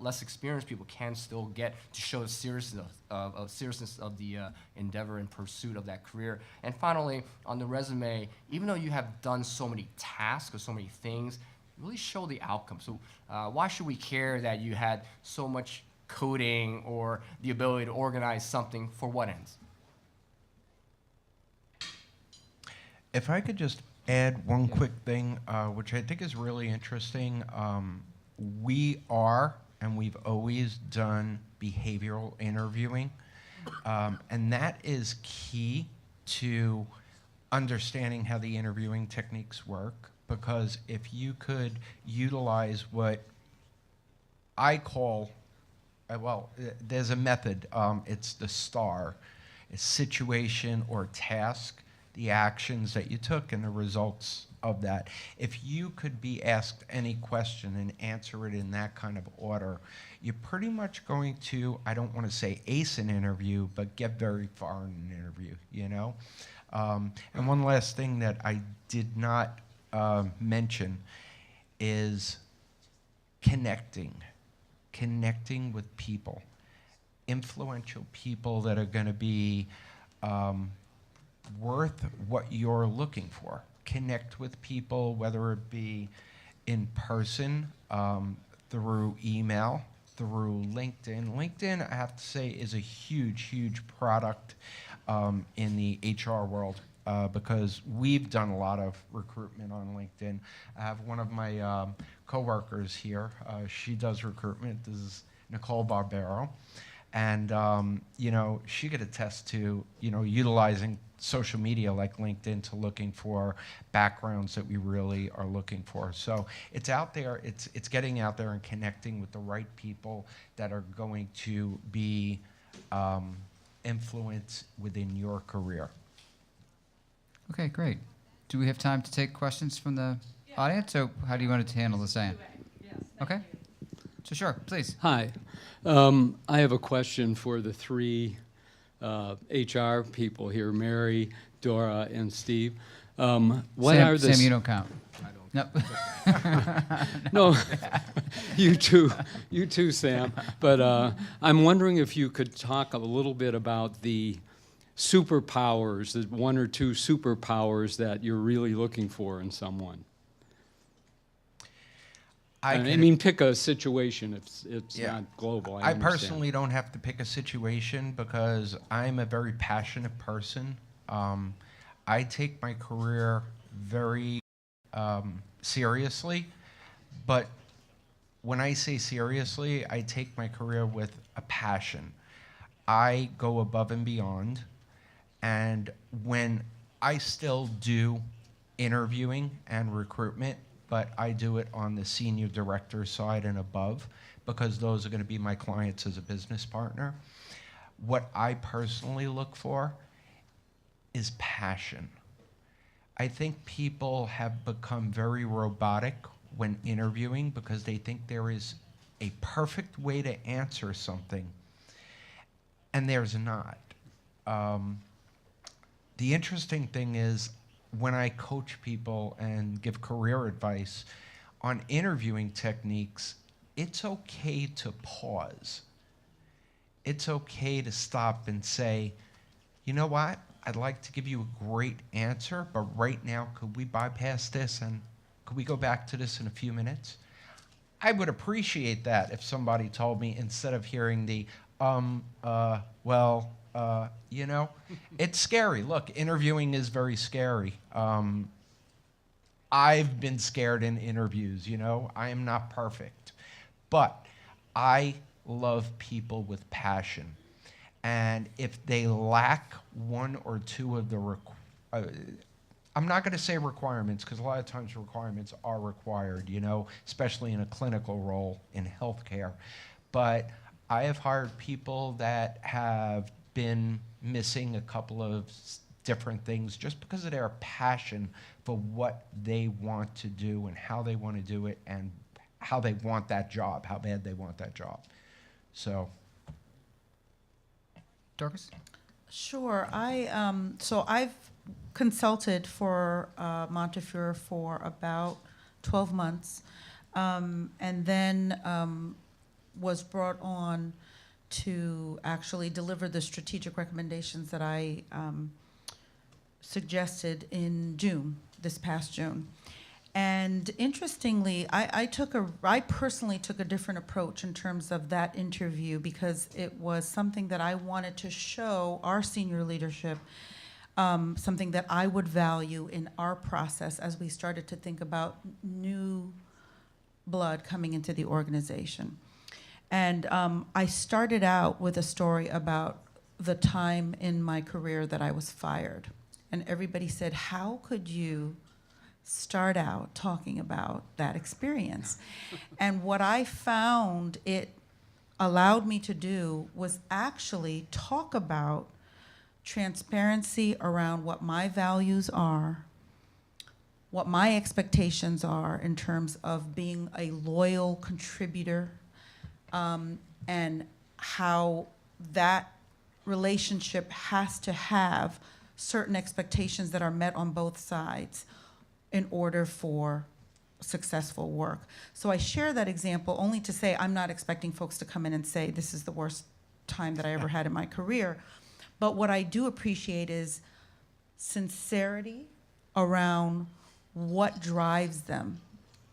less experienced people can still get to show the seriousness of the endeavor and pursuit of that career. And finally, on the resume, even though you have done so many tasks or so many things, really show the outcome. So why should we care that you had so much coding or the ability to organize something? For what ends? If I could just add one quick thing, which I think is really interesting. We are, and we've always done behavioral interviewing, and that is key to understanding how the interviewing techniques work. Because if you could utilize what I call, there's a method, it's the STAR, it's situation or task, the actions that you took and the results of that. If you could be asked any question and answer it in that kind of order, you're pretty much going to, I don't want to say ace an interview, but get very far in an interview, you know? And one last thing that I did not mention is connecting with people, influential people that are going to be worth what you're looking for. Connect with people, whether it be in person, through email, through LinkedIn. LinkedIn, I have to say, is a huge product in the HR world. Because we've done a lot of recruitment on LinkedIn. I have one of my coworkers here. She does recruitment. This is Nicole Barbero. And, you know, she could attest to, you know, utilizing social media like LinkedIn to looking for backgrounds that we really are looking for. So it's out there. It's getting out there and connecting with the right people that are going to be influence within your career. Okay, great. Do we have time to take questions from the audience, or how do you want to handle this, Anne? Okay. So sure, please. Hi. I have a question for the three HR people here, Mary, Dora, and Steve. Sam, you don't count. No. No, you too, Sam. But I'm wondering if you could talk a little bit about the superpowers, the one or two superpowers that you're really looking for in someone. I mean, pick a situation if it's not global. I personally don't have to pick a situation because I'm a very passionate person. I take my career very seriously, but when I say seriously, I take my career with a passion. I go above and beyond. And when I still do interviewing and recruitment, but I do it on the senior director side and above, because those are going to be my clients as a business partner. What I personally look for is passion. I think people have become very robotic when interviewing because they think there is a perfect way to answer something, and there's not. The interesting thing is when I coach people and give career advice on interviewing techniques, it's okay to pause. It's okay to stop and say, you know what? I'd like to give you a great answer, but right now, could we bypass this and could we go back to this in a few minutes? I would appreciate that if somebody told me instead of hearing the, you know, it's scary. Look, interviewing is very scary. I've been scared in interviews, you know. I am not perfect. But I love people with passion. And if they lack one or two of the, I'm not going to say requirements, because a lot of times requirements are required, you know, especially in a clinical role in healthcare. But I have hired people that have been missing a couple of different things just because of their passion for what they want to do and how they want to do it and how they want that job, how bad they want that job. So. Dorcas? Sure. So I've consulted for Montefiore for about 12 months, and then was brought on to actually deliver the strategic recommendations that I suggested in June, this past June. And interestingly, I personally took a different approach in terms of that interview, because it was something that I wanted to show our senior leadership, something that I would value in our process as we started to think about new blood coming into the organization. And I started out with a story about the time in my career that I was fired. And everybody said, how could you start out talking about that experience? And what I found it allowed me to do was actually talk about transparency around what my values are, what my expectations are in terms of being a loyal contributor, and how that relationship has to have certain expectations that are met on both sides in order for successful work. So I share that example only to say I'm not expecting folks to come in and say this is the worst time that I ever had in my career. But what I do appreciate is sincerity around what drives them,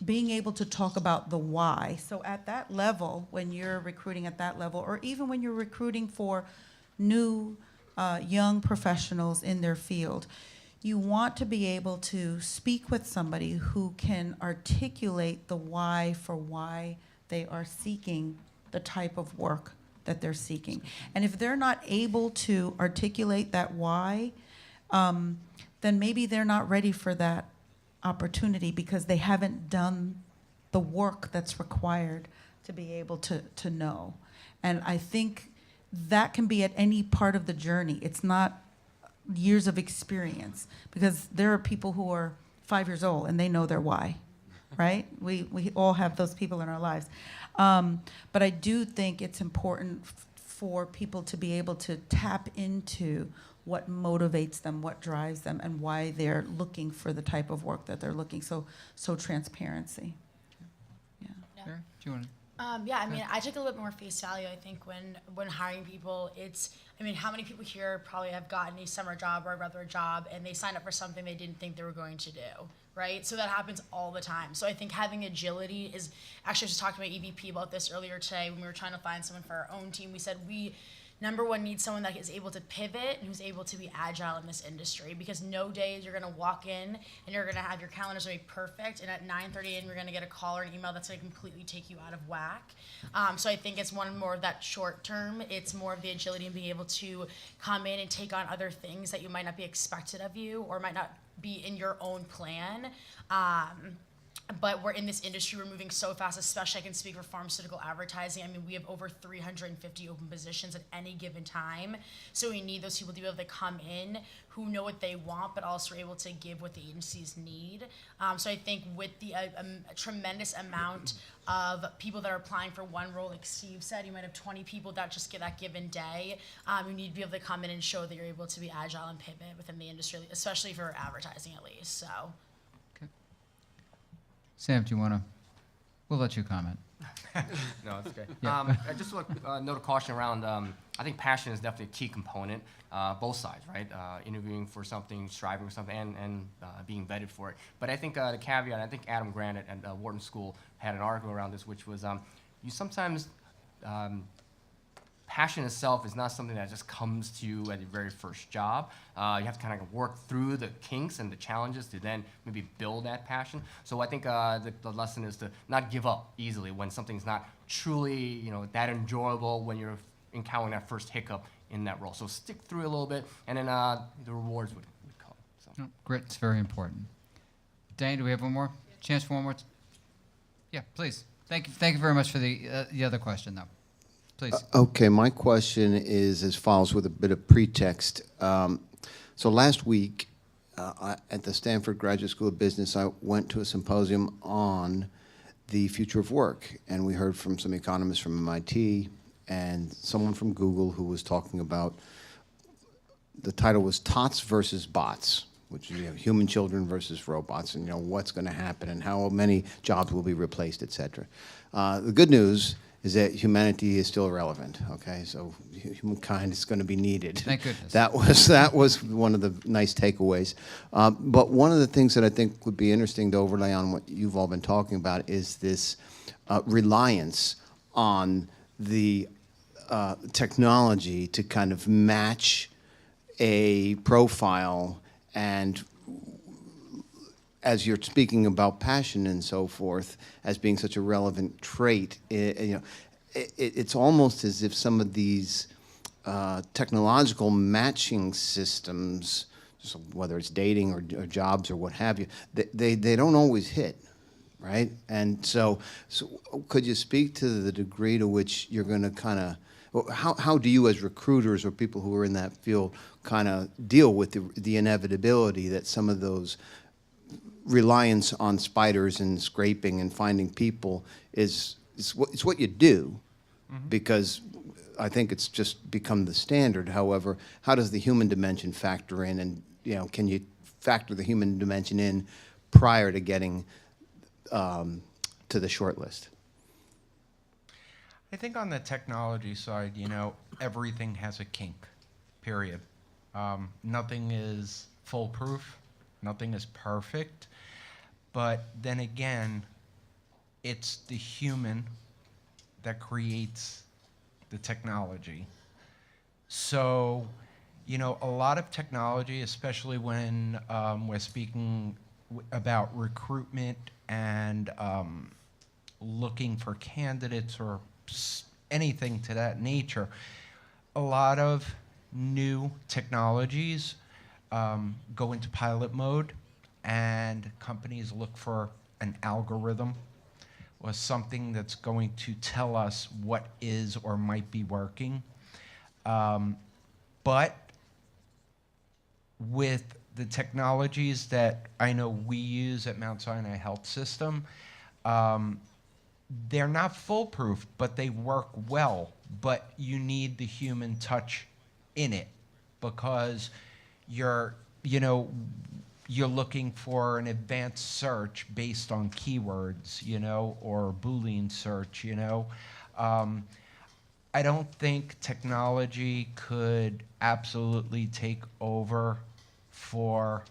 being able to talk about the why. So at that level, when you're recruiting at that level, or even when you're recruiting for new young professionals in their field, you want to be able to speak with somebody who can articulate the why for why they are seeking the type of work that they're seeking. And if they're not able to articulate that why, then maybe they're not ready for that opportunity because they haven't done the work that's required to be able to know. And I think that can be at any part of the journey. It's not years of experience, because there are people who are 5 years old and they know their why, right? We all have those people in our lives. But I do think it's important for people to be able to tap into what motivates them, what drives them, and why they're looking for the type of work that they're looking. So transparency. Yeah. Sure. Do you want to? Yeah, I mean, I take a little bit more face value. I think when hiring people, how many people here probably have gotten a summer job or a regular job and they signed up for something they didn't think they were going to do, right? So that happens all the time. So I think having agility is, actually I was just talking to my EVP about this earlier today when we were trying to find someone for our own team. We said number one, need someone that is able to pivot and who's able to be agile in this industry, because no days you're going to walk in and you're going to have your calendars going to be perfect, and at 9:30 a.m. you're going to get a call or an email that's going to completely take you out of whack. So I think it's one more of that short term. It's more of the agility and being able to come in and take on other things that you might not be expected of you or might not be in your own plan. But we're in this industry, we're moving so fast, especially I can speak for pharmaceutical advertising. I mean, we have over 350 open positions at any given time. So we need those people to be able to come in who know what they want, but also are able to give what the agencies need. So I think with the a tremendous amount of people that are applying for one role, like Steve said, you might have 20 people that just get that given day. You need to be able to come in and show that you're able to be agile and pivot within the industry, especially for advertising at least, so. Sam, do you want to? We'll let you comment. No, it's okay. Yeah. I just want to note of caution around, I think passion is definitely a key component, both sides, right? Interviewing for something, striving for something, and being vetted for it. But I think the caveat, I think Adam Grant at Wharton School had an article around this, which was you sometimes, passion itself is not something that just comes to you at your very first job. You have to kind of work through the kinks and the challenges to then maybe build that passion. So I think the lesson is to not give up easily when something's not truly that enjoyable when you're encountering that first hiccup in that role. So stick through it a little bit, and then the rewards would come. So. No, grit's very important. Diane, do we have one more? Chance for one more? Yeah, please. Thank you very much for the other question, though. Please. Okay, my question is as follows with a bit of pretext. So last week at the Stanford Graduate School of Business, I went to a symposium on the future of work, and we heard from some economists from MIT and someone from Google who was talking about the title was Tots versus Bots, which is human children versus robots, and what's going to happen and how many jobs will be replaced, et cetera. The good news is that humanity is still relevant. Okay, so humankind is going to be needed. Thank goodness. That was one of the nice takeaways. But one of the things that I think would be interesting to overlay on what you've all been talking about is this reliance on the technology to kind of match a profile, and as you're speaking about passion and so forth as being such a relevant trait, it's almost as if some of these technological matching systems, so whether it's dating or jobs or what have you, they don't always hit, right? And so could you speak to the degree to which you're going to kind of, how do you as recruiters or people who are in that field kind of deal with the inevitability that some of those reliance on spiders and scraping and finding people it's what you do, because I think it's just become the standard. However, how does the human dimension factor in, and can you factor the human dimension in prior to getting to the short list? I think on the technology side, everything has a kink, period. Nothing is foolproof, nothing is perfect, but then again, it's the human that creates the technology. So, a lot of technology, especially when we're speaking about recruitment and looking for candidates or anything to that nature, a lot of new technologies go into pilot mode, and companies look for an algorithm or something that's going to tell us what is or might be working. But with the technologies that I know we use at Mount Sinai Health System, they're not foolproof, but they work well. But you need the human touch in it, because you're looking for an advanced search based on keywords, or Boolean search, I don't think technology could absolutely take over for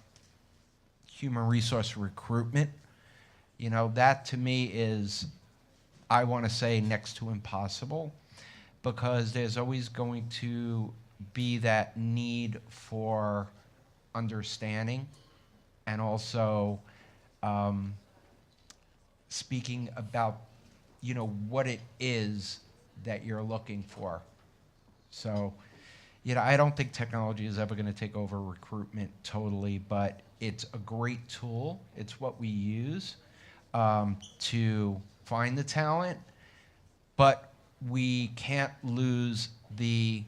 human resource recruitment. That to me is, I want to say, next to impossible, because there's always going to be that need for understanding, and also speaking about, what it is that you're looking for. So, I don't think technology is ever going to take over recruitment totally, but it's a great tool. It's what we use to find the talent, but we can't lose the,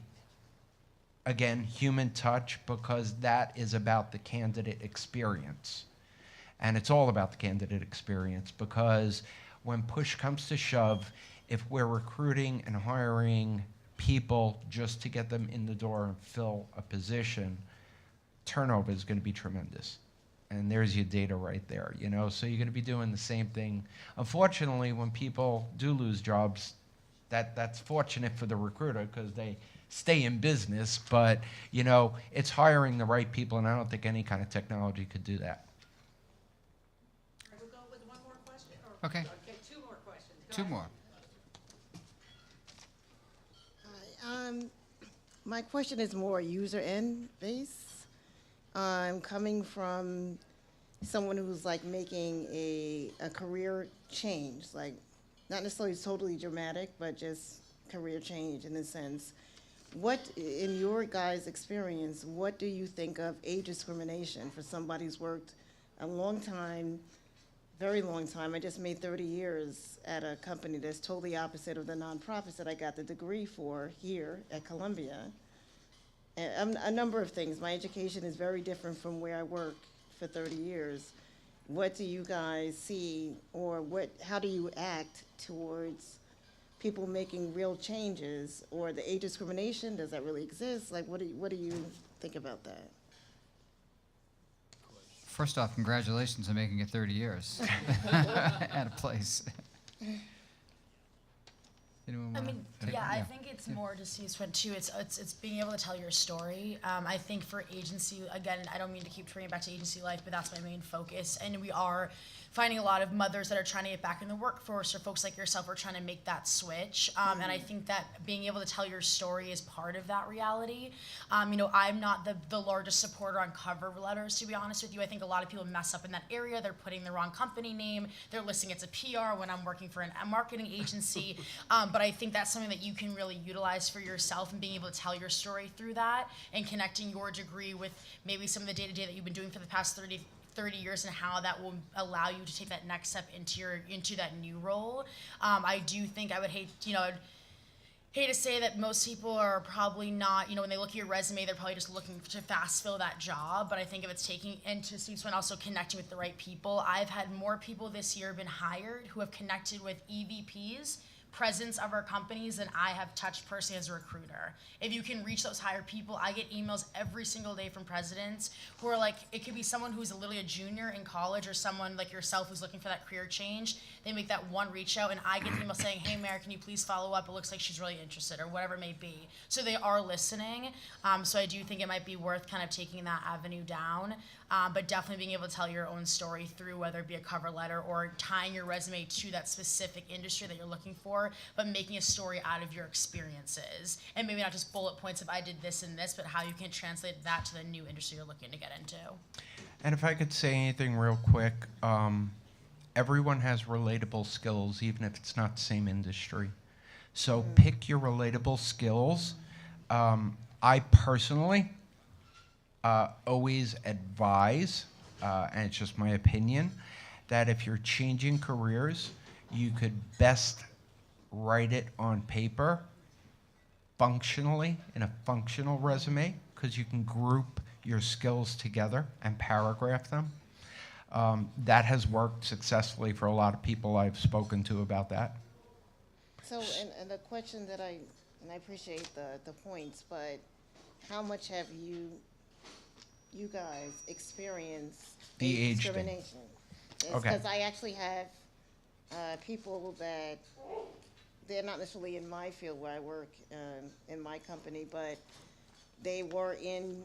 again, human touch, because that is about the candidate experience. And it's all about the candidate experience, because when push comes to shove, if we're recruiting and hiring people just to get them in the door and fill a position, turnover is going to be tremendous. And there's your data right there, so you're going to be doing the same thing. Unfortunately, when people do lose jobs, that's fortunate for the recruiter, because they stay in business, but it's hiring the right people, and I don't think any kind of technology could do that. We'll go with one more question. Okay. Okay, two more questions. Two more. Hi. My question is more user end based. I'm coming from someone who's making a career change, not necessarily totally dramatic, but just career change in a sense. What, in your guys' experience, what do you think of age discrimination for somebody who's worked a long time, very long time? I just made 30 years at a company that's totally opposite of the nonprofits that I got the degree for here at Columbia. And a number of things. My education is very different from where I worked for 30 years. What do you guys see, or how do you act towards people making real changes, or the age discrimination, does that really exist? Like, what do you think about that? First off, congratulations on making it 30 years at a place. Anyone I wanna mean, take- yeah, I think it's more just you went too. It's being able to tell your story. I think for agency, again, I don't mean to keep bringing it back to agency life, but that's my main focus. And we are finding a lot of mothers that are trying to get back in the workforce, or folks like yourself are trying to make that switch. And I think that being able to tell your story is part of that reality. You know, I'm not the largest supporter on cover letters, to be honest with you. I think a lot of people mess up in that area. They're putting the wrong company name. They're listing it's a PR when I'm working for a marketing agency. But I think that's something that you can really utilize for yourself, and being able to tell your story through that, and connecting your degree with maybe some of the day-to-day that you've been doing for the past 30 years, and how that will allow you to take that next step into that new role. I do think I would hate to say that most people are probably not, when they look at your resume, they're probably just looking to fast fill that job. But I think if it's taking into Steve's point, also connecting with the right people. I've had more people this year been hired who have connected with EVPs, presidents of our companies, than I have touched personally as a recruiter. If you can reach those higher people, I get emails every single day from presidents who are like, it could be someone who's literally a junior in college, or someone like yourself who's looking for that career change. They make that one reach out, and I get an email saying, hey, Mary, can you please follow up? It looks like she's really interested, or whatever it may be. So they are listening. So I do think it might be worth kind of taking that avenue down. But definitely being able to tell your own story through, whether it be a cover letter or tying your resume to that specific industry that you're looking for, but making a story out of your experiences. And maybe not just bullet points of I did this and this, but how you can translate that to the new industry you're looking to get into. And if I could say anything real quick, everyone has relatable skills, even if it's not the same industry. So pick your relatable skills. I personally always advise, and it's just my opinion, that if you're changing careers, you could best write it on paper, functionally, in a functional resume, because you can group your skills together and paragraph them. That has worked successfully for a lot of people I've spoken to about that. So, and the question that I appreciate the points, but how much have you guys experienced The age thing. discrimination? Okay. Because I actually have people that they're not necessarily in my field where I work in my company, but they were in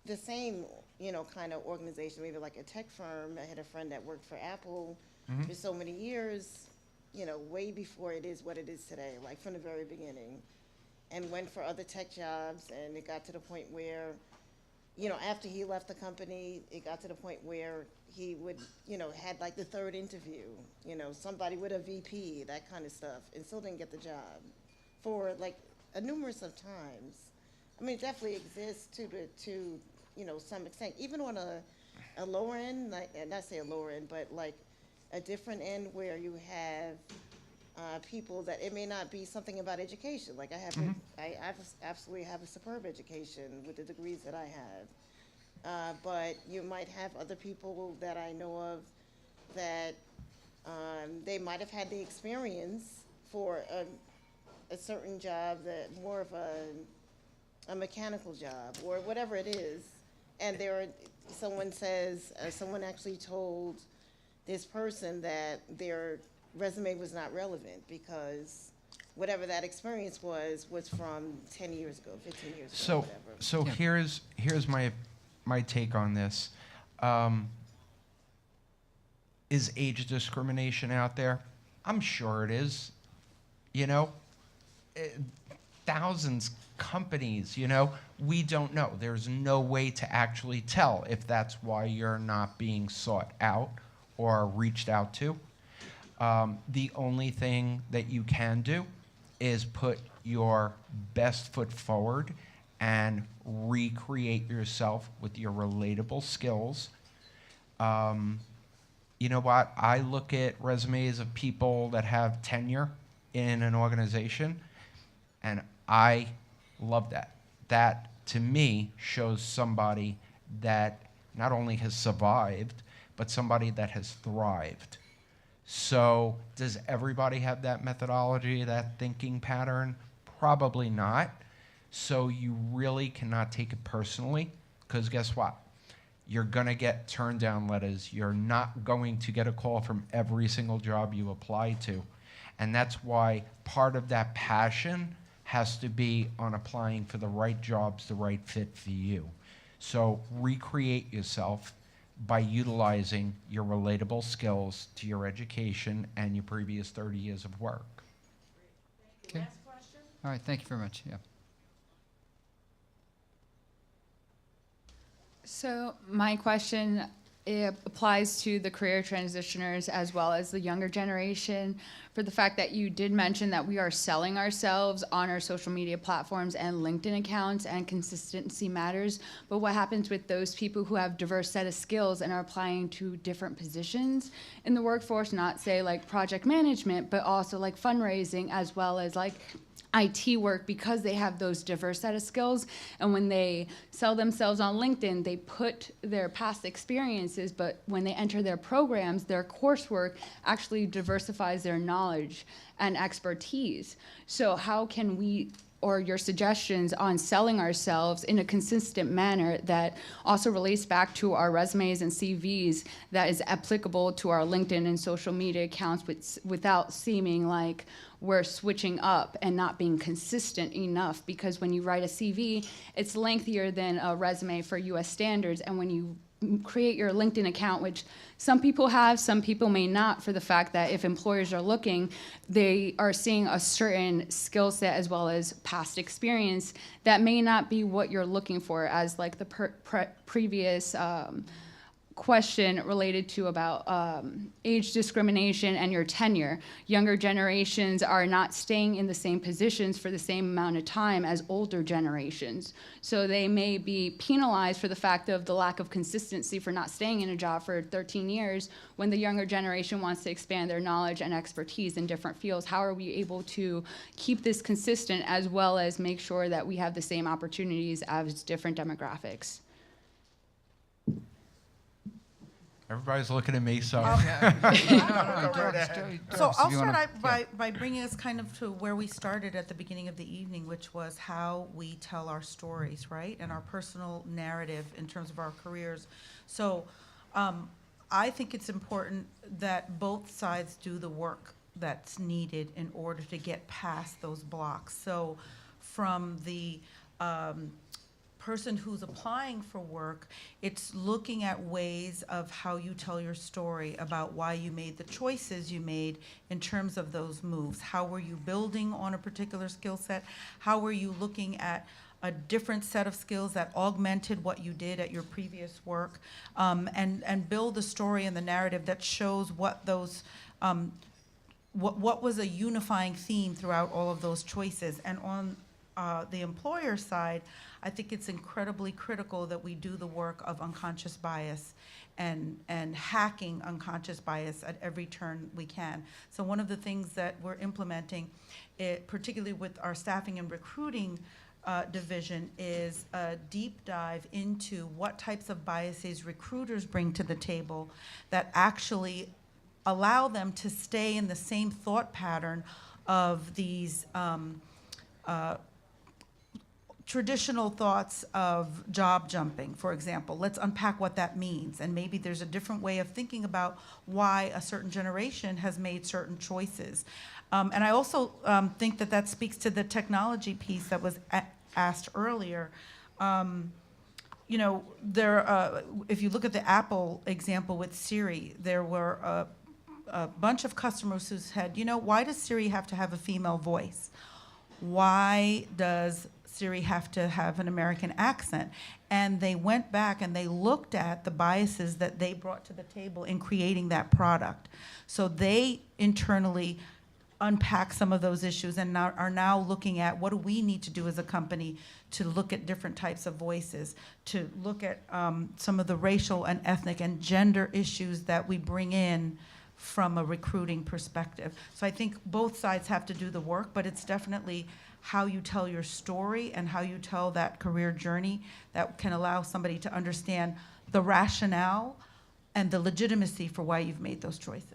the same, kind of organization, maybe like a tech firm. I had a friend that worked for Apple for so many years, way before it is what it is today, like from the very beginning, and went for other tech jobs. And it got to the point where, after he left the company, it got to the point where he would, had like the third interview, somebody with a VP, that kind of stuff, and still didn't get the job for like a numerous of times. I mean, it definitely exists to some extent, even on a lower end, not say a lower end, but like a different end where you have people that it may not be something about education. Like I absolutely have a superb education with the degrees that I have. But you might have other people that I know of that they might have had the experience for a certain job, that more of a mechanical job or whatever it is. And someone actually told this person that their resume was not relevant because whatever that experience was from 10 years ago, 15 years ago, whatever. So here's my take on this. Is age discrimination out there? I'm sure it is. Thousands companies, we don't know. There's no way to actually tell if that's why you're not being sought out or reached out to. The only thing that you can do is put your best foot forward and recreate yourself with your relatable skills. You know what? I look at resumes of people that have tenure in an organization, and I love that. That, to me, shows somebody that not only has survived, but somebody that has thrived. So does everybody have that methodology, that thinking pattern? Probably not. So you really cannot take it personally, because guess what? You're going to get turned down letters. You're not going to get a call from every single job you apply to. And that's why part of that passion has to be on applying for the right jobs, the right fit for you. So recreate yourself by utilizing your relatable skills to your education and your previous 30 years of work. Okay. Last question? All right, thank you very much. Yeah. So my question, it applies to the career transitioners as well as the younger generation, for the fact that you did mention that we are selling ourselves on our social media platforms and LinkedIn accounts, and consistency matters. But what happens with those people who have diverse set of skills and are applying to different positions in the workforce, not say like project management, but also like fundraising as well as like IT work, because they have those diverse set of skills. And when they sell themselves on LinkedIn, they put their past experiences, but when they enter their programs, their coursework actually diversifies their knowledge and expertise. So how can we, or your suggestions on selling ourselves in a consistent manner that also relates back to our resumes and CVs, that is applicable to our LinkedIn and social media accounts without seeming like we're switching up and not being consistent enough? Because when you write a CV, it's lengthier than a resume for US standards. And when you create your LinkedIn account, which some people have, some people may not, for the fact that if employers are looking, they are seeing a certain skill set as well as past experience that may not be what you're looking for, as like the previous question related to about age discrimination and your tenure. Younger generations are not staying in the same positions for the same amount of time as older generations. So they may be penalized for the fact of the lack of consistency for not staying in a job for 13 years when the younger generation wants to expand their knowledge and expertise in different fields. How are we able to keep this consistent as well as make sure that we have the same opportunities as different demographics? Everybody's looking at me, so. So I'll start by bringing us kind of to where we started at the beginning of the evening, which was how we tell our stories, right? And our personal narrative in terms of our careers. So I think it's important that both sides do the work that's needed in order to get past those blocks. So from the person who's applying for work, it's looking at ways of how you tell your story about why you made the choices you made in terms of those moves. How were you building on a particular skill set? How were you looking at a different set of skills that augmented what you did at your previous work? And build a story and the narrative that shows what those what was a unifying theme throughout all of those choices. And on the employer side, I think it's incredibly critical that we do the work of unconscious bias and hacking unconscious bias at every turn we can. So one of the things that we're implementing, particularly with our staffing and recruiting division, is a deep dive into what types of biases recruiters bring to the table that actually allow them to stay in the same thought pattern of these traditional thoughts of job jumping, for example. Let's unpack what that means. And maybe there's a different way of thinking about why a certain generation has made certain choices. And I also think that that speaks to the technology piece that was asked earlier. You know, if you look at the Apple example with Siri, there were a bunch of customers who said, you know, why does Siri have to have a female voice? Why does Siri have to have an American accent? And they went back and they looked at the biases that they brought to the table in creating that product. So they internally unpack some of those issues and are now looking at what do we need to do as a company to look at different types of voices, to look at some of the racial and ethnic and gender issues that we bring in from a recruiting perspective. So I think both sides have to do the work, but it's definitely how you tell your story and how you tell that career journey that can allow somebody to understand the rationale and the legitimacy for why you've made those choices.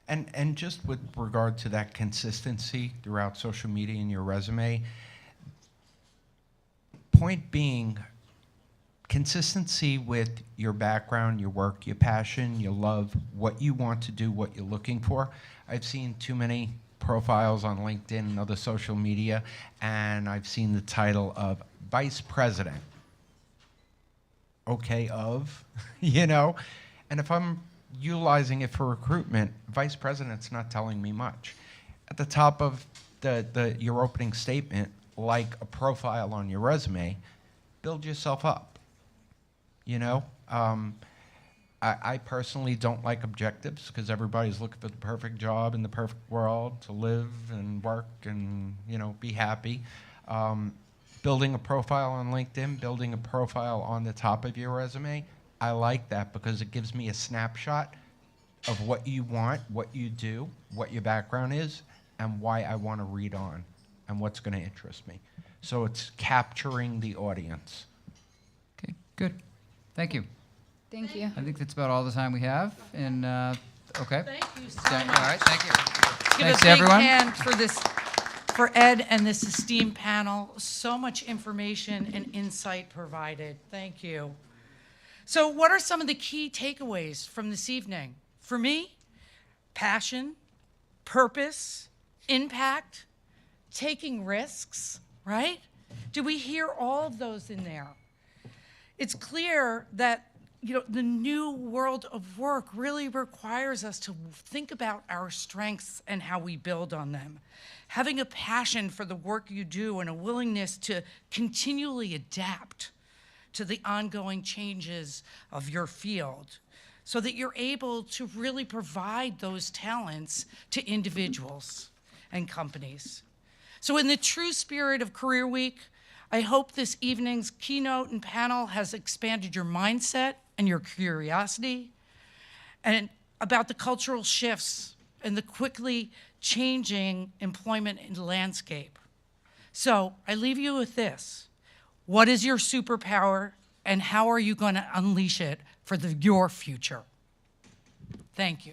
And just with regard to that consistency throughout social media and your resume, point being, consistency with your background, your work, your passion, your love, what you want to do, what you're looking for. I've seen too many profiles on LinkedIn and other social media, and I've seen the title of Vice President. Okay, of, you know? And if I'm utilizing it for recruitment, Vice President's not telling me much. At the top of your opening statement, like a profile on your resume, build yourself up. You know, I personally don't like objectives because everybody's looking for the perfect job in the perfect world to live and work and, you know, be happy. Building a profile on LinkedIn, building a profile on the top of your resume, I like that because it gives me a snapshot of what you want, what you do, what your background is, and why I want to read on and what's going to interest me. So it's capturing the audience. Okay, good. Thank you. Thank you. I think that's about all the time we have. And okay. Thank you so much. All right. Thank you. Give Thanks a big everyone. hand for this, for Ed and this esteemed panel. So much information and insight provided. Thank you. So what are some of the key takeaways from this evening? For me, passion, purpose, impact, taking risks, right? Do we hear all of those in there? It's clear that, you know, the new world of work really requires us to think about our strengths and how we build on them. Having a passion for the work you do and a willingness to continually adapt to the ongoing changes of your field so that you're able to really provide those talents to individuals and companies. So in the true spirit of Career Week, I hope this evening's keynote and panel has expanded your mindset and your curiosity and about the cultural shifts and the quickly changing employment landscape. So I leave you with this. What is your superpower and how are you going to unleash it for your future? Thank you.